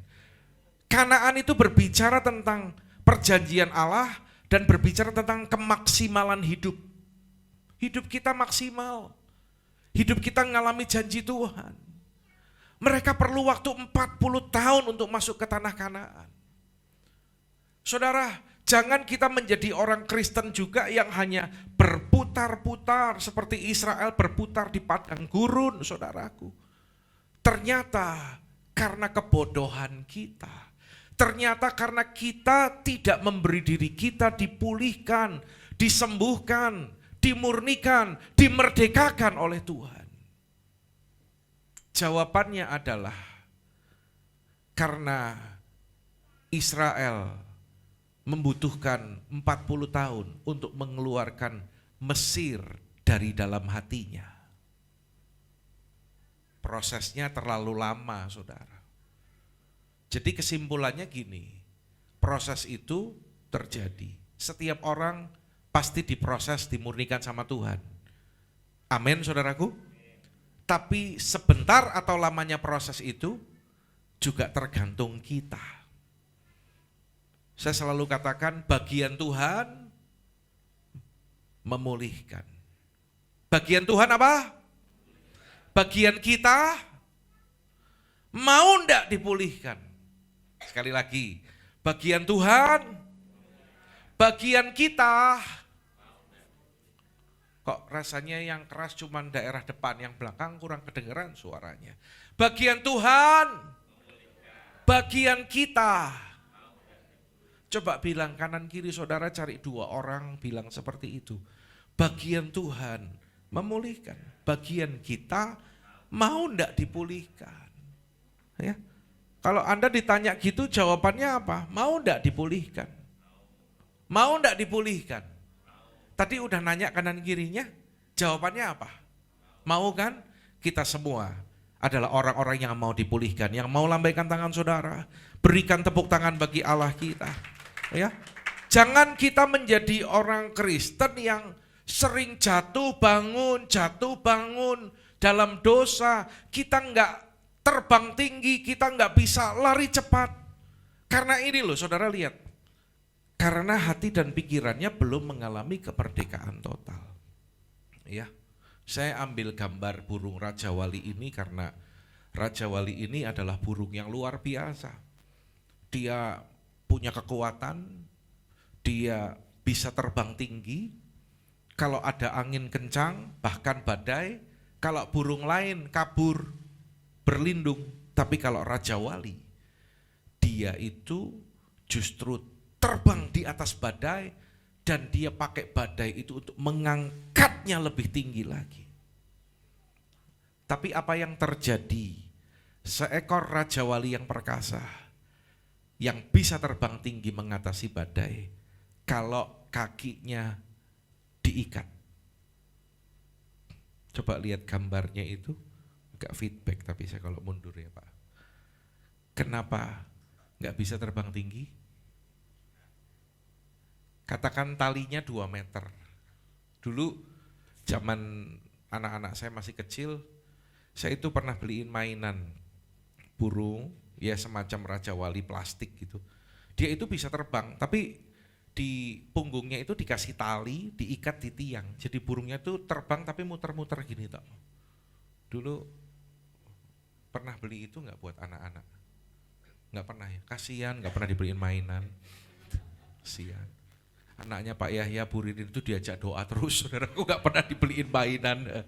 Kanaan itu berbicara tentang perjanjian Allah dan berbicara tentang kemaksimalan hidup. Hidup kita maksimal. Hidup kita mengalami janji Tuhan. Mereka perlu waktu 40 tahun untuk masuk ke tanah Kanaan. Saudara, jangan kita menjadi orang Kristen juga yang hanya berputar-putar seperti Israel berputar di padang gurun, saudaraku. Ternyata karena kebodohan kita, ternyata karena kita tidak memberi diri kita dipulihkan, disembuhkan, dimurnikan, dimerdekakan oleh Tuhan. Jawabannya adalah karena Israel membutuhkan 40 tahun untuk mengeluarkan Mesir dari dalam hatinya. Prosesnya terlalu lama, saudara. Jadi kesimpulannya gini, proses itu terjadi. Setiap orang pasti diproses, dimurnikan sama Tuhan. Amin, saudaraku. Tapi sebentar atau lamanya proses itu juga tergantung kita. Saya selalu katakan bagian Tuhan memulihkan. Bagian Tuhan apa? Bagian kita mau ndak dipulihkan. Sekali lagi, bagian Tuhan, bagian kita. Kok rasanya yang keras cuma daerah depan, yang belakang kurang kedengeran suaranya. Bagian Tuhan, bagian kita. Coba bilang kanan kiri saudara, cari 2 orang bilang seperti itu. Bagian Tuhan memulihkan, bagian kita mau ndak dipulihkan. Ya. Kalau Anda ditanya gitu jawabannya apa? Mau ndak dipulihkan? Mau ndak dipulihkan? Tadi udah nanya kanan kirinya, jawabannya apa? Mau kan? Kita semua adalah orang-orang yang mau dipulihkan, yang mau lambaikan tangan saudara, berikan tepuk tangan bagi Allah kita. Ya, jangan kita menjadi orang Kristen yang sering jatuh bangun dalam dosa. Kita enggak terbang tinggi, kita enggak bisa lari cepat. Karena ini loh saudara lihat, karena hati dan pikirannya belum mengalami kemerdekaan total. Ya, saya ambil gambar burung Raja Wali ini karena Raja Wali ini adalah burung yang luar biasa. Dia punya kekuatan, dia bisa terbang tinggi, kalau ada angin kencang, bahkan badai, kalau burung lain kabur, berlindung. Tapi kalau Raja Wali, dia itu justru terbang di atas badai, dan dia pakai badai itu untuk mengangkatnya lebih tinggi lagi. Tapi apa yang terjadi? Seekor Raja Wali yang perkasa, yang bisa terbang tinggi mengatasi badai, kalau kakinya diikat. Coba lihat gambarnya itu, agak feedback tapi saya kalau mundur ya Pak. Kenapa nggak bisa terbang tinggi? Katakan talinya 2 meter. Dulu zaman anak-anak saya masih kecil, saya itu pernah beliin mainan burung, ya semacam Raja Wali plastik gitu. Dia itu bisa terbang, tapi di punggungnya itu dikasih tali, diikat di tiang. Jadi burungnya itu terbang tapi muter-muter gini toh. Dulu pernah beli itu nggak buat anak-anak? Nggak pernah ya, kasihan nggak pernah dibeliin mainan. Kasihan. Anaknya Pak Yahya Buridin itu diajak doa terus, saudaraku nggak pernah dibeliin mainan.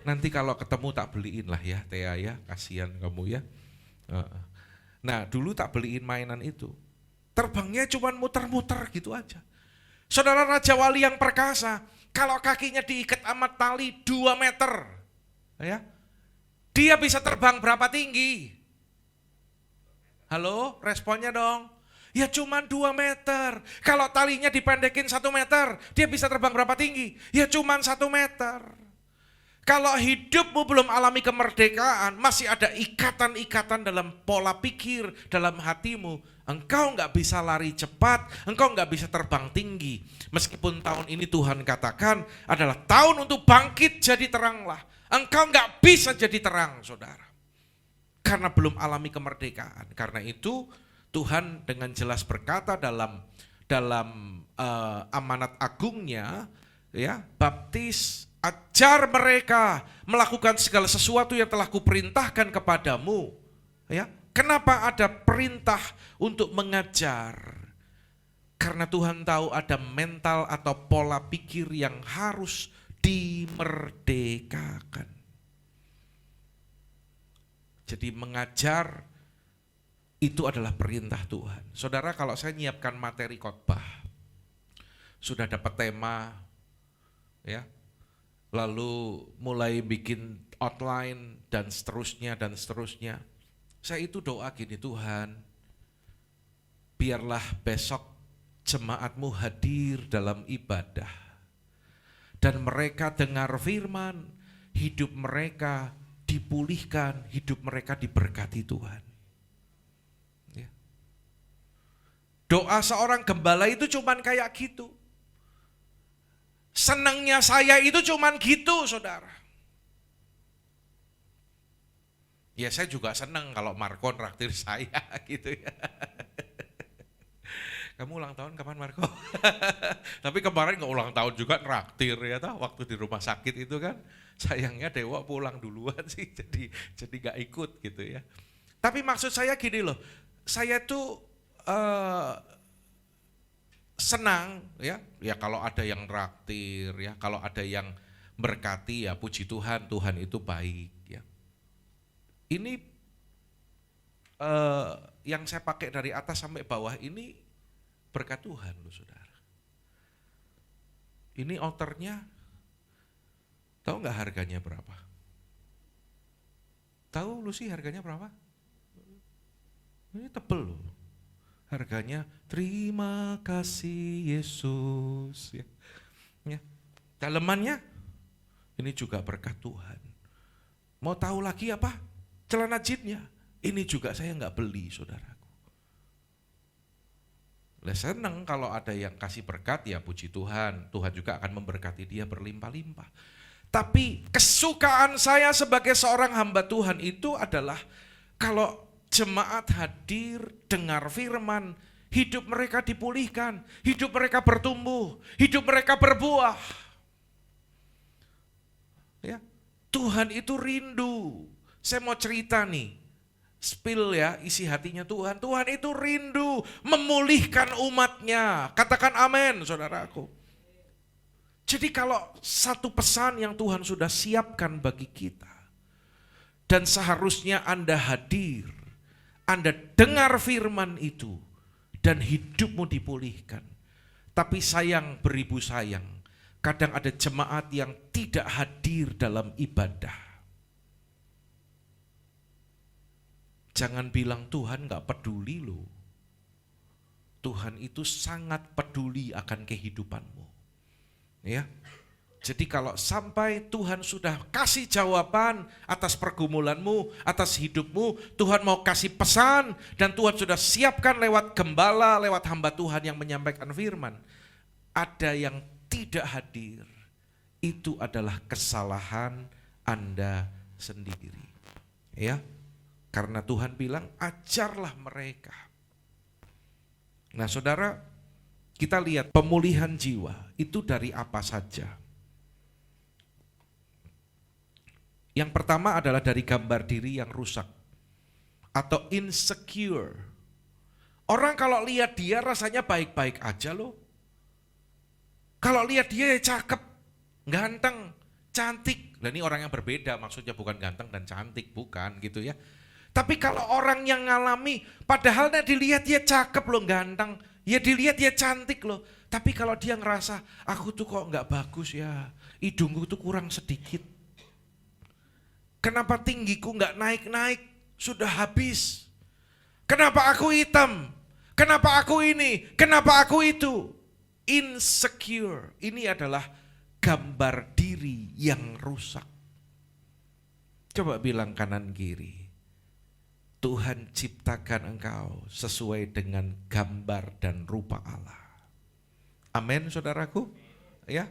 Nanti kalau ketemu tak beliin lah ya Thea ya, kasihan kamu ya. Nah, dulu tak beliin mainan itu. Terbangnya cuma muter-muter gitu aja. Saudara, Raja Wali yang perkasa, kalau kakinya diikat sama tali 2 meter, ya, dia bisa terbang berapa tinggi? Halo, responnya dong. Ya cuma 2 meter. Kalau talinya dipendekin 1 meter, dia bisa terbang berapa tinggi? Ya cuma 1 meter. Kalau hidupmu belum alami kemerdekaan, masih ada ikatan-ikatan dalam pola pikir, dalam hatimu, engkau nggak bisa lari cepat, engkau nggak bisa terbang tinggi. Meskipun tahun ini Tuhan katakan adalah tahun untuk bangkit jadi teranglah. Engkau nggak bisa jadi terang, saudara. Karena belum alami kemerdekaan. Karena itu Tuhan dengan jelas berkata dalam amanat agungnya, ya, baptis, ajar mereka melakukan segala sesuatu yang telah kuperintahkan kepadamu. Ya, kenapa ada perintah untuk mengajar? Karena Tuhan tahu ada mental atau pola pikir yang harus dimerdekakan. Jadi mengajar itu adalah perintah Tuhan. Saudara, kalau saya nyiapkan materi khotbah, sudah dapat tema, ya, lalu mulai bikin outline dan seterusnya dan seterusnya. Saya itu doa gini, Tuhan, biarlah besok jemaatmu hadir dalam ibadah dan mereka dengar firman, hidup mereka dipulihkan, hidup mereka diberkati Tuhan. Ya. Doa seorang gembala itu cuman kayak gitu. Senangnya saya itu cuman gitu, saudara. Ya saya juga senang kalau Marco traktir saya gitu ya. Kamu ulang tahun kapan, Marco? Tapi kemarin nggak ulang tahun juga traktir ya, toh, waktu di rumah sakit itu kan. Sayangnya Dewa pulang duluan sih, jadi nggak ikut gitu ya. Tapi maksud saya gini loh, saya tuh senang ya kalau ada yang traktir ya, kalau ada yang berkati ya puji Tuhan, Tuhan itu baik ya. Ini yang saya pakai dari atas sampai bawah ini berkat Tuhan loh, saudara. Ini outernya, tahu nggak harganya berapa? Tahu lu sih harganya berapa? Ini tebel loh. Harganya terima kasih Yesus. Ya. Ya. Dalemannya ini juga berkat Tuhan. Mau tahu lagi apa? Celana jeansnya ini juga saya nggak beli, saudaraku. Senang kalau ada yang kasih berkat ya puji Tuhan. Tuhan juga akan memberkati dia berlimpah-limpah. Tapi kesukaan saya sebagai seorang hamba Tuhan itu adalah kalau jemaat hadir, dengar firman, hidup mereka dipulihkan, hidup mereka bertumbuh, hidup mereka berbuah. Ya, Tuhan itu rindu. Saya mau cerita nih, spill ya isi hatinya Tuhan. Tuhan itu rindu memulihkan umatnya. Katakan amin, saudaraku. Jadi kalau satu pesan yang Tuhan sudah siapkan bagi kita, dan seharusnya Anda hadir, Anda dengar firman itu dan hidupmu dipulihkan. Tapi sayang beribu sayang, kadang ada jemaat yang tidak hadir dalam ibadah. Jangan bilang Tuhan gak peduli loh. Tuhan itu sangat peduli akan kehidupanmu. Ya. Jadi kalau sampai Tuhan sudah kasih jawaban atas pergumulanmu, atas hidupmu, Tuhan mau kasih pesan dan Tuhan sudah siapkan lewat gembala, lewat hamba Tuhan yang menyampaikan firman. Ada yang tidak hadir, itu adalah kesalahan Anda sendiri. Ya, karena Tuhan bilang ajarlah mereka. Nah saudara, kita lihat pemulihan jiwa itu dari apa saja. Yang pertama adalah dari gambar diri yang rusak atau insecure. Orang kalau lihat dia rasanya baik-baik aja loh. Kalau lihat dia cakep, ganteng, cantik. Nah ini orang yang berbeda, maksudnya bukan ganteng dan cantik, bukan gitu ya. Tapi kalau orang yang ngalami, padahal dilihat dia cakep loh, ganteng, ya dilihat dia cantik loh. Tapi kalau dia ngerasa, aku tuh kok nggak bagus ya, hidungku tuh kurang sedikit. Kenapa tinggiku nggak naik-naik, sudah habis. Kenapa aku hitam, kenapa aku ini, kenapa aku itu. Insecure, ini adalah gambar diri yang rusak. Coba bilang kanan kiri. Tuhan ciptakan engkau sesuai dengan gambar dan rupa Allah. Amin saudaraku. Ya.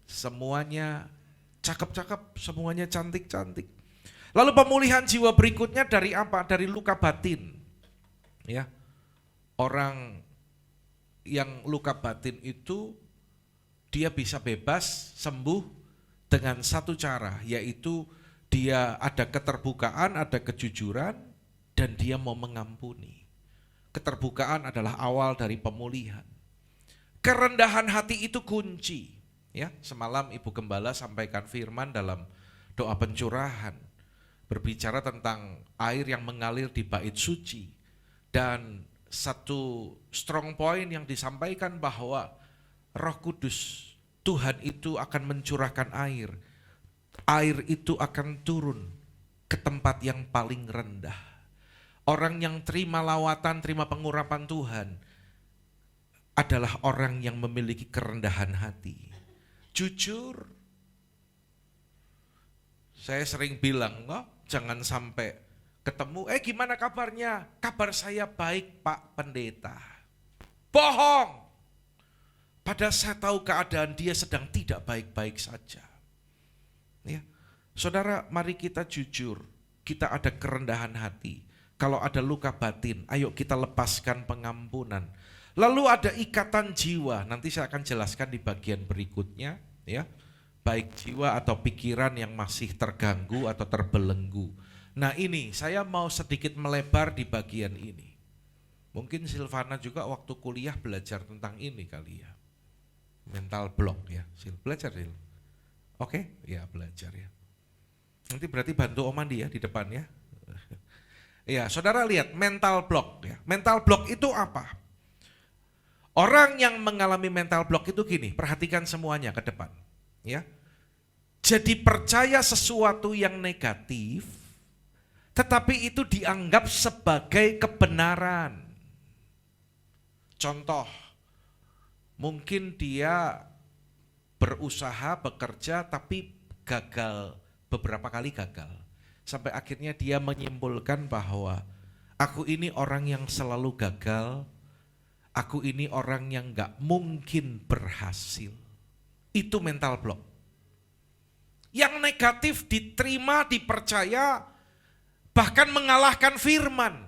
Semuanya cakep-cakep, semuanya cantik-cantik. Lalu pemulihan jiwa berikutnya dari apa? Dari luka batin. Ya. Orang yang luka batin itu dia bisa bebas sembuh dengan satu cara, yaitu dia ada keterbukaan, ada kejujuran, dan dia mau mengampuni. Keterbukaan adalah awal dari pemulihan. Kerendahan hati itu kunci. Ya, semalam Ibu Gembala sampaikan firman dalam doa pencurahan, berbicara tentang air yang mengalir di bait suci. Dan satu strong point yang disampaikan bahwa Roh Kudus, Tuhan itu akan mencurahkan air. Air itu akan turun ke tempat yang paling rendah. Orang yang terima lawatan, terima pengurapan Tuhan adalah orang yang memiliki kerendahan hati. Jujur, saya sering bilang, jangan sampai ketemu, gimana kabarnya? Kabar saya baik Pak Pendeta. Bohong. Padahal saya tahu keadaan dia sedang tidak baik-baik saja. Ya. Saudara, mari kita jujur, kita ada kerendahan hati. Kalau ada luka batin, ayo kita lepaskan pengampunan. Lalu ada ikatan jiwa, nanti saya akan jelaskan di bagian berikutnya, ya. Baik jiwa atau pikiran yang masih terganggu atau terbelenggu. Nah ini, saya mau sedikit melebar di bagian ini. Mungkin Silvana juga waktu kuliah belajar tentang ini kali ya. Mental block ya, belajar Sil. Oke, ya belajar ya. Nanti berarti bantu Om Andi ya di depan ya. Ya, saudara lihat mental block ya. Mental block itu apa? Orang yang mengalami mental block itu gini, perhatikan semuanya ke depan. Ya. Jadi percaya sesuatu yang negatif, tetapi itu dianggap sebagai kebenaran. Contoh, mungkin dia berusaha, bekerja, tapi gagal, beberapa kali gagal. Sampai akhirnya dia menyimpulkan bahwa aku ini orang yang selalu gagal, aku ini orang yang gak mungkin berhasil. Itu mental block. Yang negatif diterima, dipercaya, bahkan mengalahkan firman.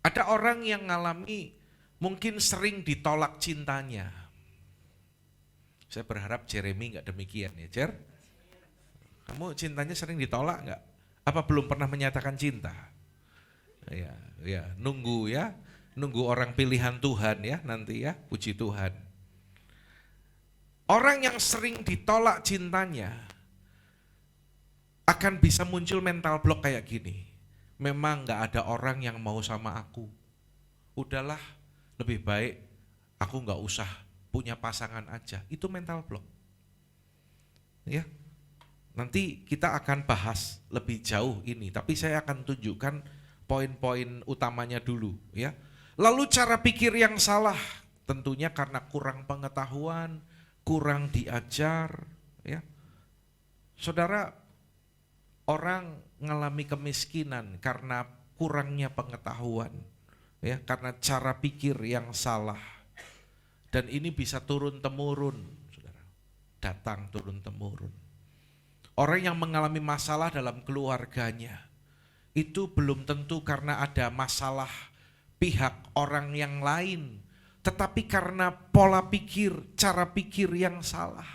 Ada orang yang mengalami mungkin sering ditolak cintanya. Saya berharap Jeremy gak demikian ya, Jer. Kamu cintanya sering ditolak gak? Apa belum pernah menyatakan cinta? Ya, nunggu ya. Nunggu orang pilihan Tuhan ya nanti ya, puji Tuhan. Orang yang sering ditolak cintanya akan bisa muncul mental block kayak gini. Memang gak ada orang yang mau sama aku. Udahlah, lebih baik aku gak usah punya pasangan aja. Itu mental block. Ya. Nanti kita akan bahas lebih jauh ini, tapi saya akan tunjukkan poin-poin utamanya dulu ya. Lalu cara pikir yang salah, tentunya karena kurang pengetahuan, kurang diajar ya. Saudara, orang mengalami kemiskinan karena kurangnya pengetahuan ya, karena cara pikir yang salah. Dan ini bisa turun temurun, Saudara. Datang turun temurun. Orang yang mengalami masalah dalam keluarganya itu belum tentu karena ada masalah pihak orang yang lain, tetapi karena pola pikir, cara pikir yang salah.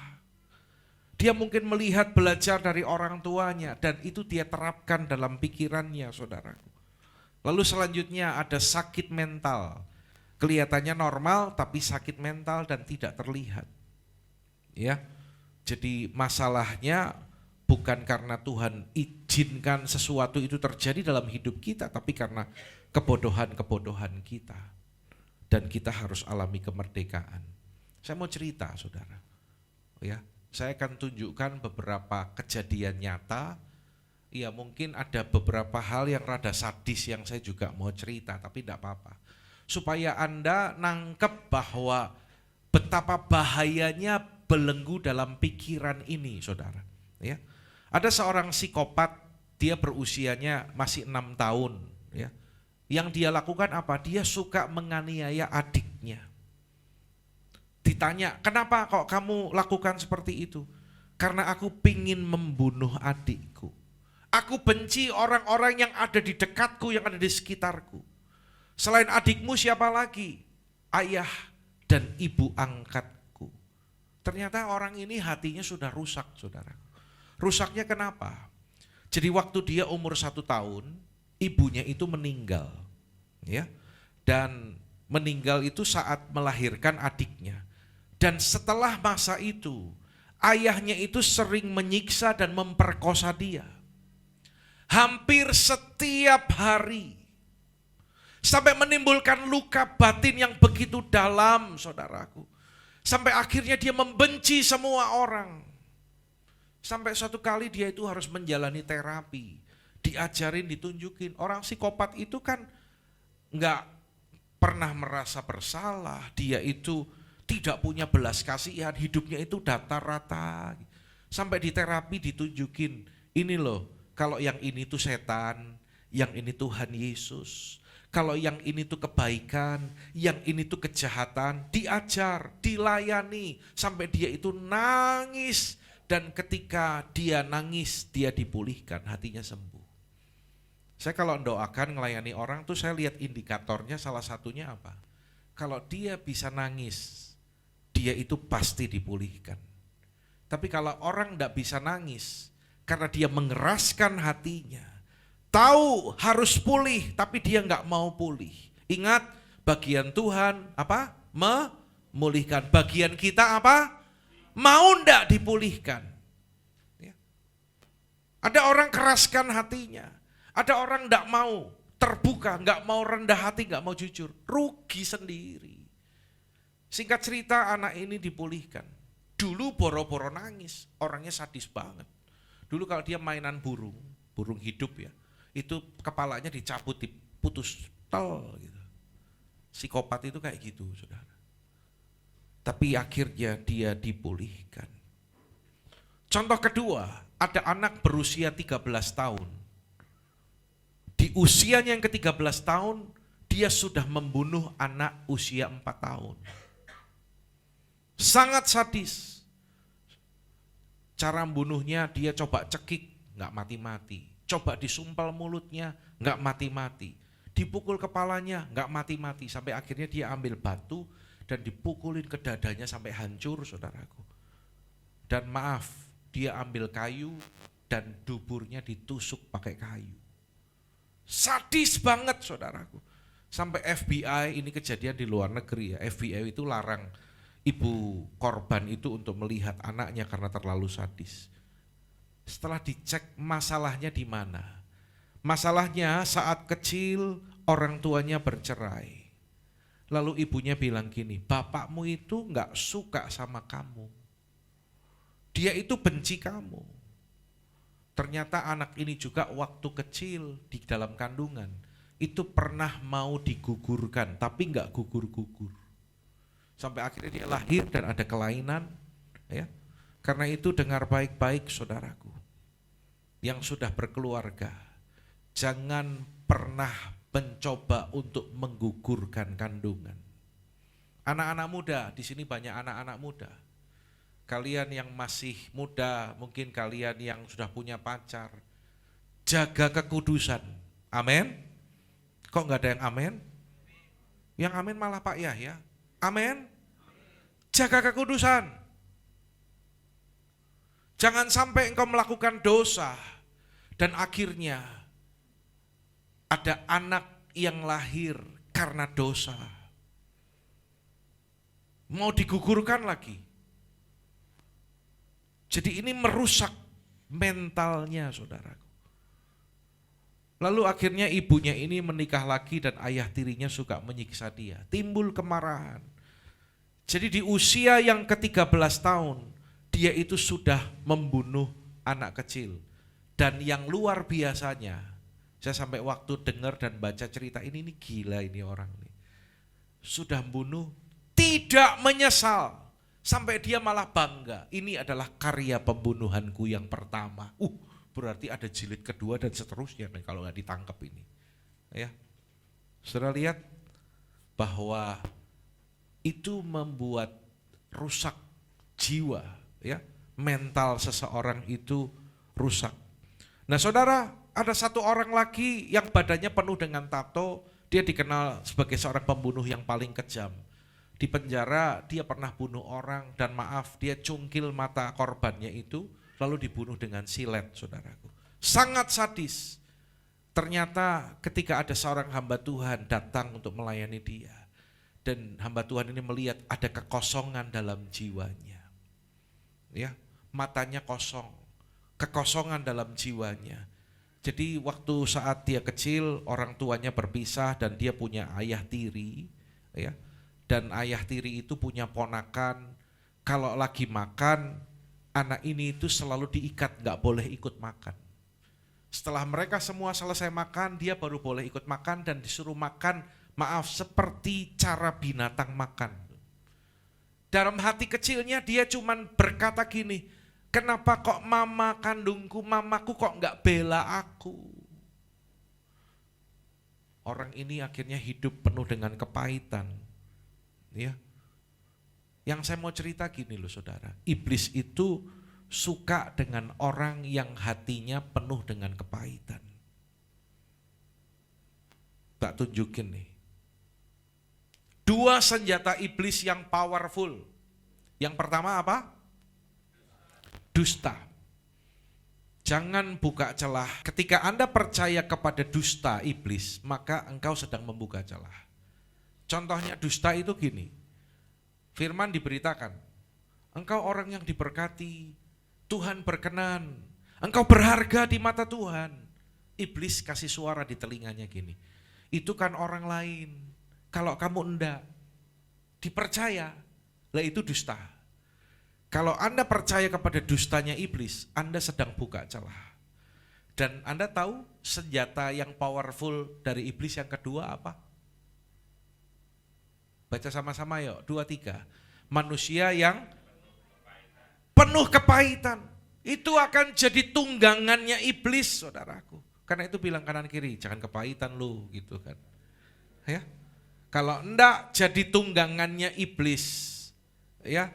Dia mungkin melihat belajar dari orang tuanya dan itu dia terapkan dalam pikirannya, saudaraku. Lalu selanjutnya ada sakit mental. Kelihatannya normal tapi sakit mental dan tidak terlihat. Ya. Jadi masalahnya bukan karena Tuhan izinkan sesuatu itu terjadi dalam hidup kita, tapi karena kebodohan-kebodohan kita. Dan kita harus alami kemerdekaan. Saya mau cerita, saudara. Ya, saya akan tunjukkan beberapa kejadian nyata. Ya, mungkin ada beberapa hal yang rada sadis yang saya juga mau cerita, tapi tidak apa-apa. Supaya Anda nangkep bahwa betapa bahayanya belenggu dalam pikiran ini, saudara. Ya, ada seorang psikopat, dia berusianya masih 6 tahun. Ya, yang dia lakukan apa? Dia suka menganiaya adiknya. Ditanya, kenapa kok kamu lakukan seperti itu? Karena aku pingin membunuh adikku. Aku benci orang-orang yang ada di dekatku, yang ada di sekitarku. Selain adikmu siapa lagi? Ayah dan ibu angkatku. Ternyata orang ini hatinya sudah rusak, saudara. Rusaknya kenapa? Jadi waktu dia umur 1 tahun, ibunya itu meninggal. Ya, dan meninggal itu saat melahirkan adiknya. Dan setelah masa itu, ayahnya itu sering menyiksa dan memperkosa dia. Hampir setiap hari. Sampai menimbulkan luka batin yang begitu dalam, saudaraku. Sampai akhirnya dia membenci semua orang. Sampai suatu kali dia itu harus menjalani terapi. Diajarin, ditunjukin. Orang psikopat itu kan enggak pernah merasa bersalah. Dia itu tidak punya belas kasihan, hidupnya itu datar rata. Sampai di terapi ditunjukin, ini loh, kalau yang ini tuh setan, yang ini Tuhan Yesus. Kalau yang ini tuh kebaikan, yang ini tuh kejahatan, diajar, dilayani, sampai dia itu nangis. Dan ketika dia nangis, dia dipulihkan, hatinya sembuh. Saya kalau doakan ngelayani orang tuh saya lihat indikatornya, salah satunya apa? Kalau dia bisa nangis, dia itu pasti dipulihkan. Tapi kalau orang tidak bisa nangis, karena dia mengeraskan hatinya, tahu harus pulih, tapi dia nggak mau pulih. Ingat, bagian Tuhan apa? Memulihkan. Bagian kita apa? Mau ndak dipulihkan. Ya. Ada orang keraskan hatinya, ada orang ndak mau terbuka, nggak mau rendah hati, nggak mau jujur, rugi sendiri. Singkat cerita, anak ini dipulihkan. Dulu boro-boro nangis, orangnya sadis banget. Dulu kalau dia mainan burung hidup ya, itu kepalanya dicabut, diputus tel gitu. Psikopat itu kayak gitu, saudara. Tapi akhirnya dia dipulihkan. Contoh kedua, ada anak berusia 13 tahun. Di usianya yang ke-13 tahun, dia sudah membunuh anak usia 4 tahun. Sangat sadis. Cara membunuhnya dia coba cekik, nggak mati-mati. Coba disumpal mulutnya, nggak mati-mati. Dipukul kepalanya, nggak mati-mati. Sampai akhirnya dia ambil batu dan dipukulin ke dadanya sampai hancur, saudaraku. Dan maaf, dia ambil kayu dan duburnya ditusuk pakai kayu. Sadis banget, saudaraku. Sampai FBI, ini kejadian di luar negeri ya, FBI itu larang ibu korban itu untuk melihat anaknya karena terlalu sadis. Setelah dicek masalahnya di mana? Masalahnya saat kecil orang tuanya bercerai. Lalu ibunya bilang gini, bapakmu itu enggak suka sama kamu. Dia itu benci kamu. Ternyata anak ini juga waktu kecil di dalam kandungan itu pernah mau digugurkan, tapi enggak gugur-gugur. Sampai akhirnya dia lahir dan ada kelainan, ya. Karena itu dengar baik-baik, saudaraku, yang sudah berkeluarga, jangan pernah mencoba untuk menggugurkan kandungan. Anak-anak muda, di sini banyak anak-anak muda. Kalian yang masih muda, mungkin kalian yang sudah punya pacar, jaga kekudusan. Amin. Kok nggak ada yang amin? Yang amin malah Pak Yahya. Amin. Jaga kekudusan. Jangan sampai engkau melakukan dosa dan akhirnya ada anak yang lahir karena dosa. Mau digugurkan lagi. Jadi ini merusak mentalnya saudaraku. Lalu akhirnya ibunya ini menikah lagi dan ayah tirinya suka menyiksa dia. Timbul kemarahan. Jadi di usia yang ke-13 tahun, dia itu sudah membunuh anak kecil. Dan yang luar biasanya, saya sampai waktu dengar dan baca cerita ini gila ini orang ini. Sudah membunuh, tidak menyesal. Sampai dia malah bangga, ini adalah karya pembunuhanku yang pertama. Berarti ada jilid kedua dan seterusnya nih kalau nggak ditangkap ini. Ya, saudara lihat bahwa itu membuat rusak jiwa, ya, mental seseorang itu rusak. Nah saudara, ada satu orang lagi yang badannya penuh dengan tato, dia dikenal sebagai seorang pembunuh yang paling kejam. Di penjara dia pernah bunuh orang dan maaf dia cungkil mata korbannya itu lalu dibunuh dengan silet saudaraku. Sangat sadis. Ternyata ketika ada seorang hamba Tuhan datang untuk melayani dia dan hamba Tuhan ini melihat ada kekosongan dalam jiwanya. Ya, matanya kosong, kekosongan dalam jiwanya. Jadi waktu saat dia kecil orang tuanya berpisah dan dia punya ayah tiri, ya. Dan ayah tiri itu punya ponakan, kalau lagi makan, anak ini itu selalu diikat, gak boleh ikut makan. Setelah mereka semua selesai makan, dia baru boleh ikut makan dan disuruh makan, maaf, seperti cara binatang makan. Dalam hati kecilnya dia cuman berkata gini, kenapa kok mama kandungku, mamaku kok gak bela aku? Orang ini akhirnya hidup penuh dengan kepahitan. Ya, yang saya mau cerita gini loh saudara, iblis itu suka dengan orang yang hatinya penuh dengan kepahitan. Tak tunjukin nih, 2 senjata iblis yang powerful. Yang pertama apa? Dusta. Jangan buka celah. Ketika Anda percaya kepada dusta iblis, maka engkau sedang membuka celah. Contohnya dusta itu gini, firman diberitakan, engkau orang yang diberkati, Tuhan berkenan, engkau berharga di mata Tuhan. Iblis kasih suara di telinganya gini, itu kan orang lain, kalau kamu enggak, dipercaya, lah itu dusta. Kalau Anda percaya kepada dustanya iblis, Anda sedang buka celah. Dan Anda tahu senjata yang powerful dari iblis yang kedua apa? Baca sama-sama yuk, 2, 3. Manusia yang penuh kepahitan. Itu akan jadi tunggangannya iblis saudaraku. Karena itu bilang kanan kiri, jangan kepahitan lu gitu kan. Ya. Kalau enggak jadi tunggangannya iblis. Ya.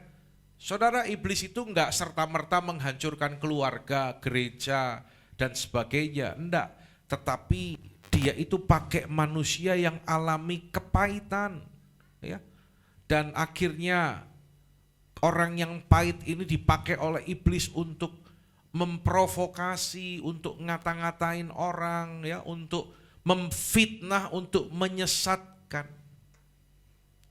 Saudara, iblis itu enggak serta-merta menghancurkan keluarga, gereja dan sebagainya, enggak. Tetapi dia itu pakai manusia yang alami kepahitan. Ya. Dan akhirnya orang yang pahit ini dipakai oleh iblis untuk memprovokasi, untuk ngata-ngatain orang, ya, untuk memfitnah, untuk menyesatkan.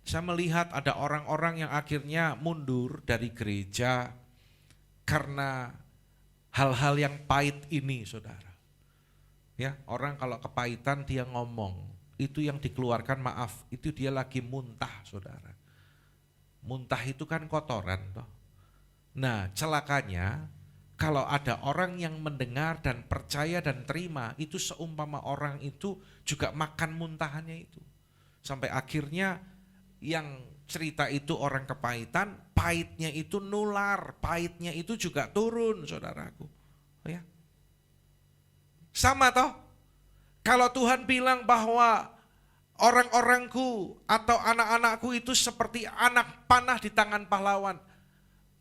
Saya melihat ada orang-orang yang akhirnya mundur dari gereja karena hal-hal yang pahit ini, saudara. Ya, orang kalau kepahitan dia ngomong. Itu yang dikeluarkan, maaf, itu dia lagi muntah saudara. Muntah itu kan kotoran toh. Nah celakanya kalau ada orang yang mendengar dan percaya dan terima, itu seumpama orang itu juga makan muntahannya itu. Sampai akhirnya yang cerita itu orang kepahitan, pahitnya itu nular, pahitnya itu juga turun saudaraku. Ya. Sama toh. Kalau Tuhan bilang bahwa orang-orangku atau anak-anakku itu seperti anak panah di tangan pahlawan.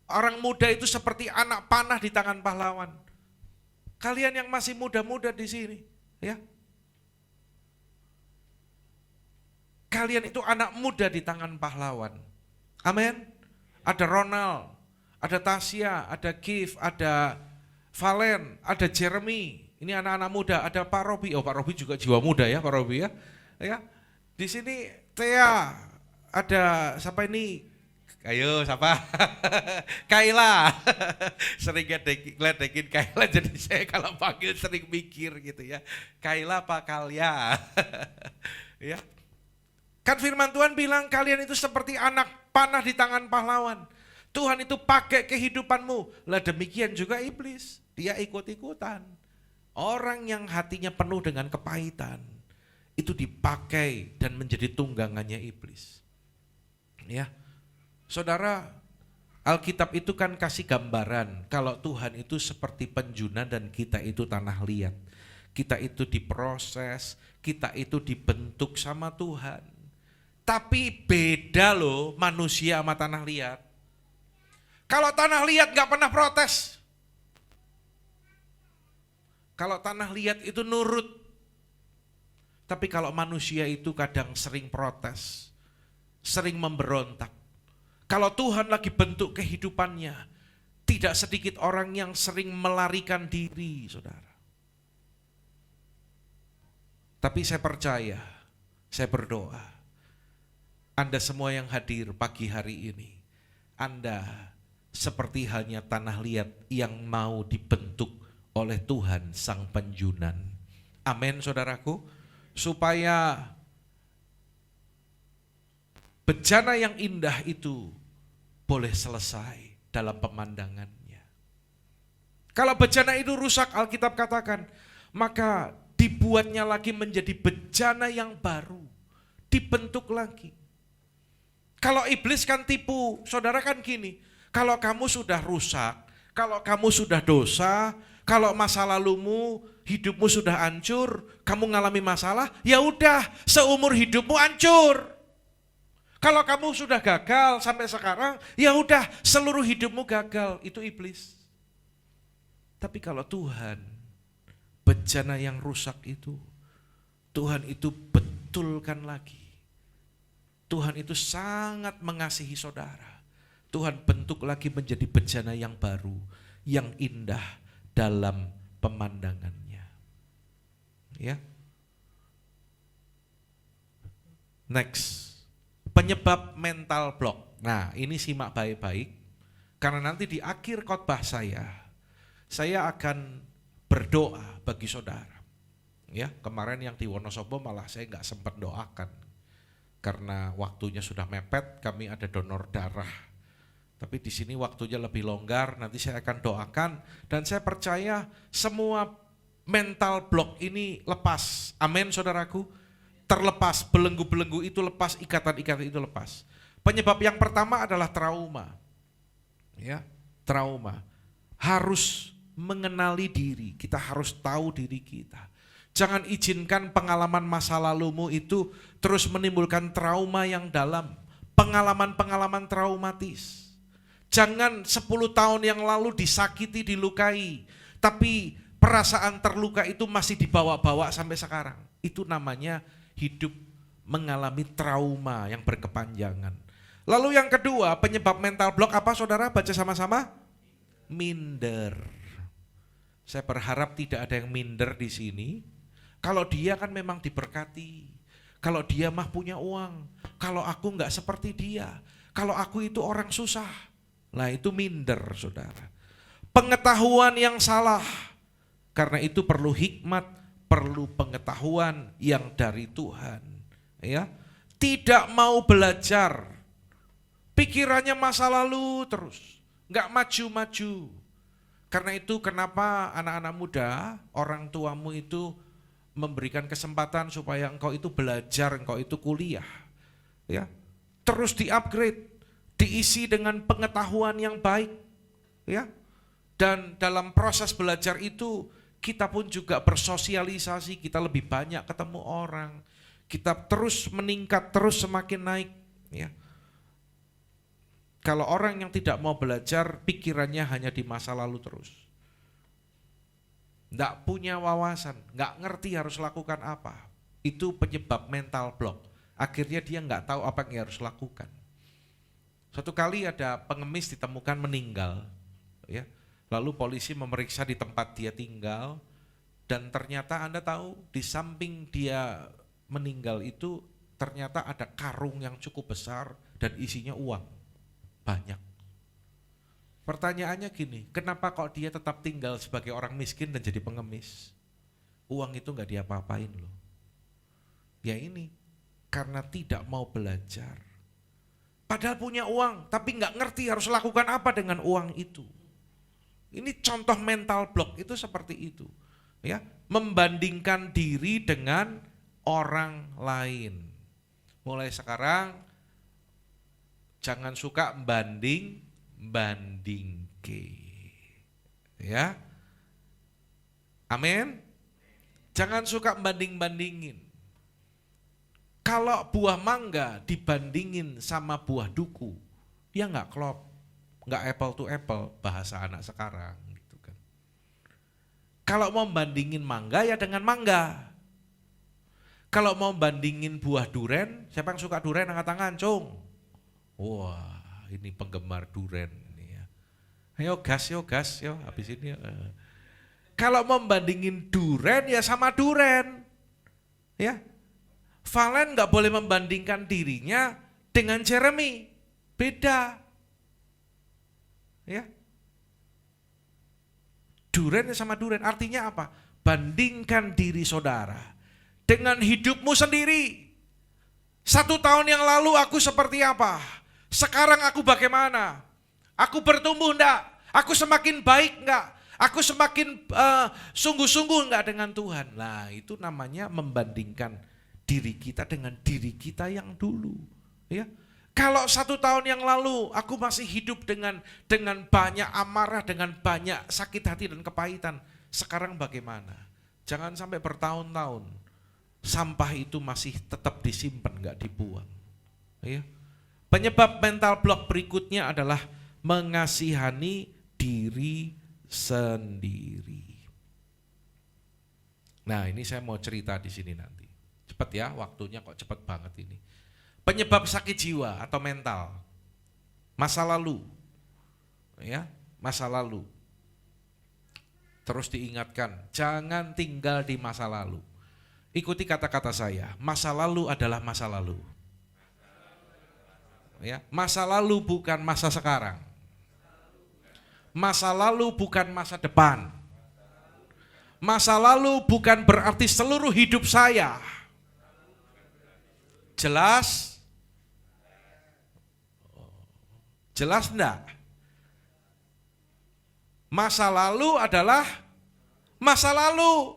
Orang muda itu seperti anak panah di tangan pahlawan. Kalian yang masih muda-muda di sini, ya. Kalian itu anak muda di tangan pahlawan. Amin. Ada Ronald, ada Tasya, ada Kif, ada Valen, ada Jeremy. Ini anak-anak muda, ada Pak Robi. Oh, Pak Robi juga jiwa muda ya, Pak Robi ya. Ya. Di sini Thea, ada siapa ini? Ayo siapa? Kaila. Sering ngeledekin Kaila, jadi saya kalau panggil sering mikir gitu ya. Kaila apa Kalia? Ya. Kan firman Tuhan bilang kalian itu seperti anak panah di tangan pahlawan. Tuhan itu pakai kehidupanmu. Lah demikian juga iblis. Dia ikut-ikutan. Orang yang hatinya penuh dengan kepahitan itu dipakai dan menjadi tunggangannya iblis. Ya. Saudara, Alkitab itu kan kasih gambaran kalau Tuhan itu seperti penjuna dan kita itu tanah liat. Kita itu diproses, kita itu dibentuk sama Tuhan. Tapi beda loh manusia sama tanah liat. Kalau tanah liat gak pernah protes. Kalau tanah liat itu nurut. Tapi kalau manusia itu kadang sering protes, sering memberontak. Kalau Tuhan lagi bentuk kehidupannya, tidak sedikit orang yang sering melarikan diri, saudara. Tapi saya percaya, saya berdoa, Anda semua yang hadir pagi hari ini, Anda seperti halnya tanah liat yang mau dibentuk oleh Tuhan Sang Penjunan. Amin saudaraku. Supaya bejana yang indah itu boleh selesai dalam pemandangannya. Kalau bejana itu rusak, Alkitab katakan, maka dibuatnya lagi menjadi bejana yang baru, dibentuk lagi. Kalau iblis kan tipu, saudara kan gini, kalau kamu sudah rusak, kalau kamu sudah dosa, kalau masa lalumu, hidupmu sudah hancur, kamu ngalami masalah, ya udah seumur hidupmu hancur. Kalau kamu sudah gagal sampai sekarang, ya udah seluruh hidupmu gagal, itu iblis. Tapi kalau Tuhan, bejana yang rusak itu, Tuhan itu betulkan lagi. Tuhan itu sangat mengasihi saudara. Tuhan bentuk lagi menjadi bejana yang baru, yang indah dalam pemandangannya. Ya. Next. Penyebab mental block. Nah, ini simak baik-baik. Karena nanti di akhir khotbah saya akan berdoa bagi saudara. Ya, kemarin yang di Wonosobo malah saya nggak sempat doakan. Karena waktunya sudah mepet, kami ada donor darah. Tapi di sini waktunya lebih longgar, nanti saya akan doakan. Dan saya percaya semua mental block ini lepas. Amin saudaraku. Terlepas, belenggu-belenggu itu lepas, ikatan-ikatan itu lepas. Penyebab yang pertama adalah trauma. Ya, trauma. Harus mengenali diri, kita harus tahu diri kita. Jangan izinkan pengalaman masa lalumu itu terus menimbulkan trauma yang dalam, pengalaman-pengalaman traumatis. Jangan 10 tahun yang lalu disakiti, dilukai, tapi perasaan terluka itu masih dibawa-bawa sampai sekarang. Itu namanya hidup mengalami trauma yang berkepanjangan. Lalu yang kedua, penyebab mental block apa saudara? Baca sama-sama. Minder. Saya berharap tidak ada yang minder di sini. Kalau dia kan memang diberkati. Kalau dia mah punya uang. Kalau aku enggak seperti dia. Kalau aku itu orang susah. Nah itu minder saudara. Pengetahuan yang salah. Karena itu perlu hikmat, perlu pengetahuan yang dari Tuhan. Ya, tidak mau belajar. Pikirannya masa lalu terus. Enggak maju-maju. Karena itu kenapa anak-anak muda, orang tuamu itu memberikan kesempatan supaya engkau itu belajar, engkau itu kuliah. Ya. Terus di-upgrade, diisi dengan pengetahuan yang baik. Ya. Dan dalam proses belajar itu kita pun juga bersosialisasi, kita lebih banyak ketemu orang. Kita terus meningkat, terus semakin naik. Ya. Kalau orang yang tidak mau belajar, pikirannya hanya di masa lalu terus. Nggak punya wawasan, nggak ngerti harus lakukan apa. Itu penyebab mental block. Akhirnya dia nggak tahu apa yang harus lakukan. Suatu kali ada pengemis ditemukan meninggal. Ya. Lalu polisi memeriksa di tempat dia tinggal. Dan ternyata Anda tahu di samping dia meninggal itu ternyata ada karung yang cukup besar dan isinya uang. Banyak. Pertanyaannya gini, kenapa kok dia tetap tinggal sebagai orang miskin dan jadi pengemis? Uang itu nggak diapa-apain loh. Ya ini, karena tidak mau belajar. Padahal punya uang, tapi nggak ngerti harus lakukan apa dengan uang itu. Ini contoh mental block itu seperti itu. Ya, membandingkan diri dengan orang lain. Mulai sekarang, jangan suka bandingke. Ya. Amin. Jangan suka banding-bandingin. Kalau buah mangga dibandingin sama buah duku, ya nggak klop, nggak apple to apple bahasa anak sekarang gitu kan. Kalau mau bandingin mangga ya dengan mangga. Kalau mau bandingin buah duren, siapa yang suka duren angkat tangan, cung. Wah, ini penggemar duren ini ya. Ayo gas yo, habis ini. Kalau mau bandingin duren ya sama duren, ya. Valen nggak boleh membandingkan dirinya dengan Jeremy, beda, ya. Duren sama duren artinya apa? Bandingkan diri saudara dengan hidupmu sendiri. 1 tahun yang lalu aku seperti apa? Sekarang aku bagaimana? Aku bertumbuh enggak? Aku semakin baik enggak? Aku semakin sungguh-sungguh enggak dengan Tuhan? Nah, itu namanya membandingkan diri kita dengan diri kita yang dulu, ya. Kalau 1 tahun yang lalu aku masih hidup dengan banyak amarah, dengan banyak sakit hati dan kepahitan, sekarang bagaimana? Jangan sampai bertahun-tahun sampah itu masih tetap disimpan, nggak dibuang, ya. Penyebab mental block berikutnya adalah mengasihani diri sendiri. Nah, ini saya mau cerita di sini nanti. Cepat ya, waktunya kok cepat banget ini. Penyebab sakit jiwa atau mental, masa lalu, ya, masa lalu. Terus diingatkan, jangan tinggal di masa lalu. Ikuti kata-kata saya, masa lalu adalah masa lalu. Ya, masa lalu bukan masa sekarang. Masa lalu bukan masa depan. Masa lalu bukan berarti seluruh hidup saya. Jelas? Jelas enggak? Masa lalu adalah masa lalu.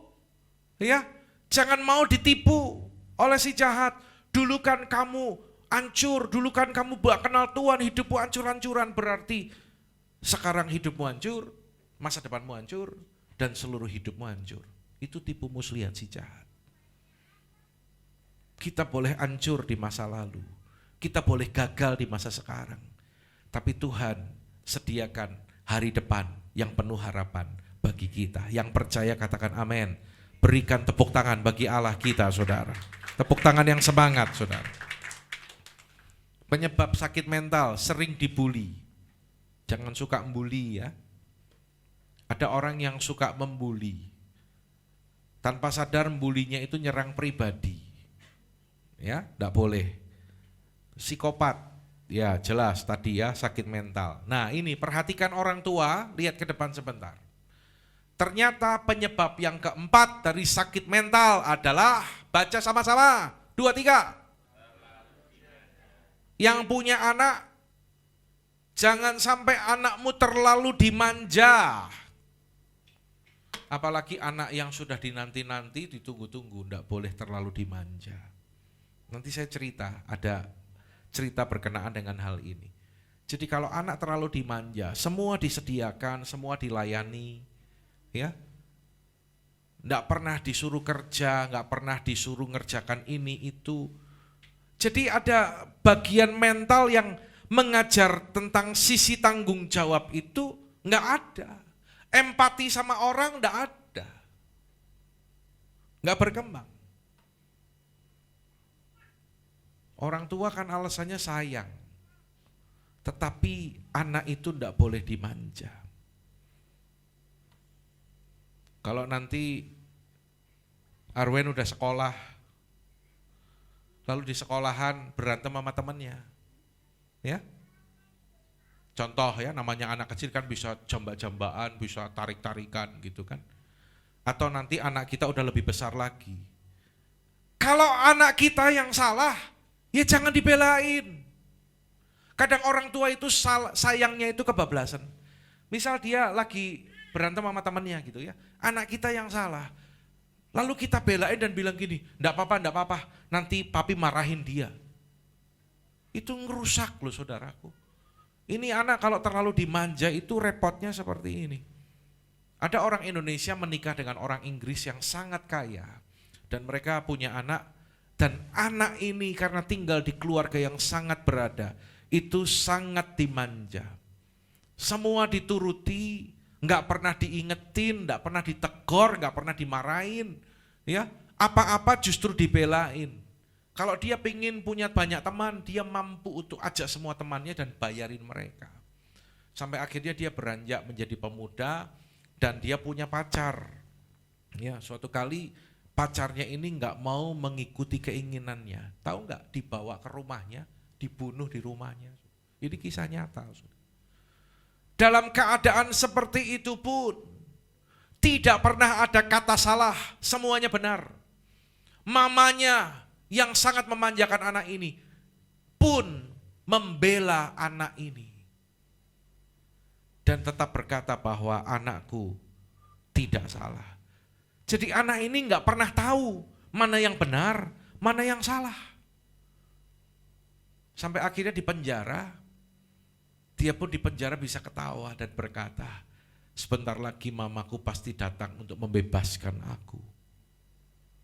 Ya, jangan mau ditipu oleh si jahat. Dulu kan kamu hancur, dulu kan kamu gak kenal Tuhan, hidupmu hancur-hancuran, berarti sekarang hidupmu hancur, masa depanmu hancur, dan seluruh hidupmu hancur. Itu tipu muslihat si jahat. Kita boleh hancur di masa lalu, kita boleh gagal di masa sekarang, tapi Tuhan sediakan hari depan yang penuh harapan bagi kita. Yang percaya katakan amin. Berikan tepuk tangan bagi Allah kita, saudara. Tepuk tangan yang semangat, saudara. Penyebab sakit mental, sering dibully. Jangan suka membuli ya. Ada orang yang suka membuli. Tanpa sadar membulinya itu nyerang pribadi. Ya, enggak boleh. Psikopat, ya jelas tadi ya, sakit mental. Nah ini perhatikan orang tua, lihat ke depan sebentar. Ternyata penyebab yang keempat dari sakit mental adalah, baca sama-sama, 2, 3. Yang punya anak, jangan sampai anakmu terlalu dimanja. Apalagi anak yang sudah dinanti-nanti, ditunggu-tunggu, enggak boleh terlalu dimanja. Nanti saya cerita, ada cerita berkenaan dengan hal ini. Jadi kalau anak terlalu dimanja, semua disediakan, semua dilayani, ya. Enggak pernah disuruh kerja, enggak pernah disuruh ngerjakan ini itu. Jadi ada bagian mental yang mengajar tentang sisi tanggung jawab itu enggak ada. Empati sama orang enggak ada. Enggak berkembang. Orang tua kan alasannya sayang, tetapi anak itu tidak boleh dimanja. Kalau nanti Arwen udah sekolah, lalu di sekolahan berantem sama temannya, ya, Contoh ya, namanya anak kecil kan bisa jamba-jambaan, bisa tarik-tarikan gitu kan. Atau nanti anak kita udah lebih besar lagi. Kalau anak kita yang salah, ya jangan dibelain. Kadang orang tua itu sayangnya itu kebablasan. Misal dia lagi berantem sama temannya gitu ya, anak kita yang salah. Lalu kita belain dan bilang gini, enggak apa-apa, nanti papi marahin dia. Itu ngerusak loh saudaraku. Ini anak kalau terlalu dimanja itu repotnya seperti ini. Ada orang Indonesia menikah dengan orang Inggris yang sangat kaya. Dan mereka punya anak. Dan anak ini karena tinggal di keluarga yang sangat berada, itu sangat dimanja. Semua dituruti, nggak pernah diingetin, nggak pernah ditegor, nggak pernah dimarahin. Ya, apa-apa justru dibelain. Kalau dia pingin punya banyak teman, dia mampu untuk ajak semua temannya dan bayarin mereka. Sampai akhirnya dia beranjak menjadi pemuda dan dia punya pacar. Ya, suatu kali pacarnya ini nggak mau mengikuti keinginannya. Tahu nggak? Dibawa ke rumahnya, dibunuh di rumahnya. Ini kisah nyata. Dalam keadaan seperti itu pun tidak pernah ada kata salah, semuanya benar. Mamanya yang sangat memanjakan anak ini pun membela anak ini. Dan tetap berkata bahwa anakku tidak salah. Jadi anak ini nggak pernah tahu mana yang benar, mana yang salah. Sampai akhirnya di penjara, dia pun di penjara bisa ketawa dan berkata, sebentar lagi mamaku pasti datang untuk membebaskan aku.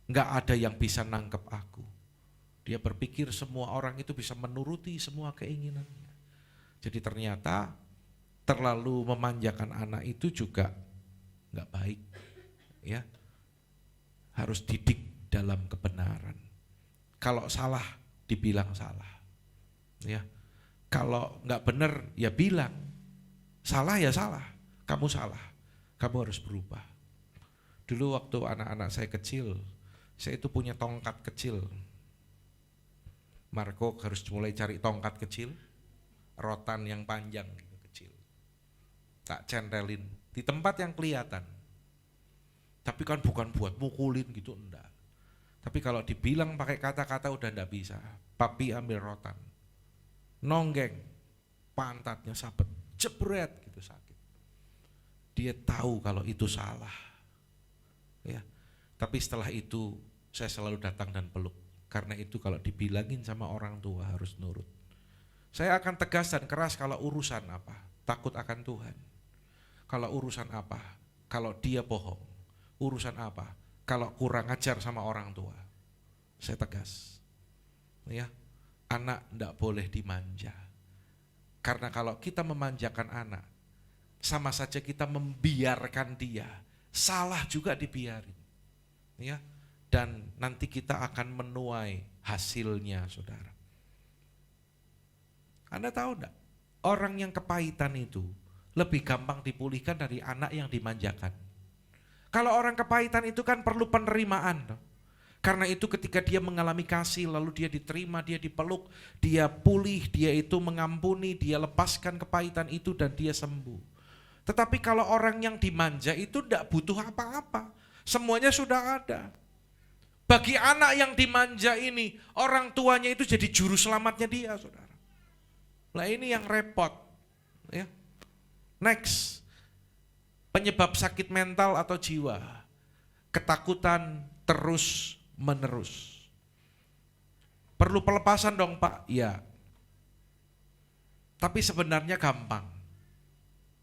Nggak ada yang bisa nangkep aku. Dia berpikir semua orang itu bisa menuruti semua keinginannya. Jadi ternyata terlalu memanjakan anak itu juga nggak baik. Ya, harus didik dalam kebenaran. Kalau salah dibilang salah. Ya, kalau nggak benar ya bilang. Salah ya salah. Kamu salah. Kamu harus berubah. Dulu waktu anak-anak saya kecil, saya itu punya tongkat kecil. Marco harus mulai cari tongkat kecil, rotan yang panjang gitu, kecil. Tak centelin di tempat yang kelihatan. Tapi kan bukan buat mukulin gitu, enggak. Tapi kalau dibilang pakai kata-kata udah enggak bisa. Papi ambil rotan, nonggeng, pantatnya sabet, jebret gitu sakit. Dia tahu kalau itu salah. Ya. Tapi setelah itu saya selalu datang dan peluk. Karena itu kalau dibilangin sama orang tua harus nurut. Saya akan tegas dan keras kalau urusan apa, takut akan Tuhan. Kalau urusan apa, kalau dia bohong. Urusan apa, kalau kurang ajar sama orang tua. Saya tegas. Ya, anak enggak boleh dimanja. Karena kalau kita memanjakan anak, sama saja kita membiarkan dia. Salah juga dibiarin. Ya. Dan nanti kita akan menuai hasilnya, saudara. Anda tahu enggak? Orang yang kepahitan itu lebih gampang dipulihkan dari anak yang dimanjakan. Kalau orang kepahitan itu kan perlu penerimaan. Karena itu ketika dia mengalami kasih, lalu dia diterima, dia dipeluk, dia pulih, dia itu mengampuni, dia lepaskan kepahitan itu dan dia sembuh. Tetapi kalau orang yang dimanja itu enggak butuh apa-apa. Semuanya sudah ada. Bagi anak yang dimanja ini, orang tuanya itu jadi juru selamatnya dia, saudara. Nah ini yang repot. Ya. Next, penyebab sakit mental atau jiwa, ketakutan terus menerus. Perlu pelepasan dong Pak? Ya. Tapi sebenarnya gampang.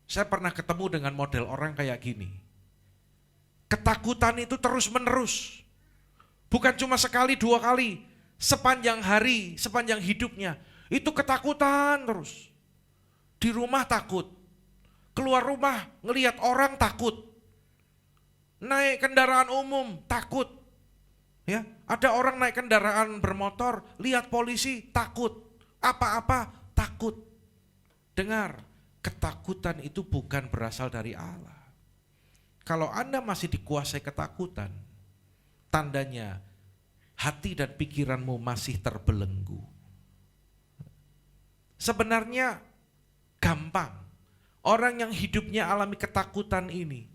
Saya pernah ketemu dengan model orang kayak gini. Ketakutan itu terus menerus. Bukan cuma sekali, dua kali, sepanjang hari, sepanjang hidupnya. Itu ketakutan terus. Di rumah takut, keluar rumah ngelihat orang takut. Naik kendaraan umum takut. Ya, ada orang naik kendaraan bermotor, lihat polisi takut. Apa-apa takut. Dengar, ketakutan itu bukan berasal dari Allah. Kalau Anda masih dikuasai ketakutan, tandanya hati dan pikiranmu masih terbelenggu. Sebenarnya gampang. Orang yang hidupnya alami ketakutan ini,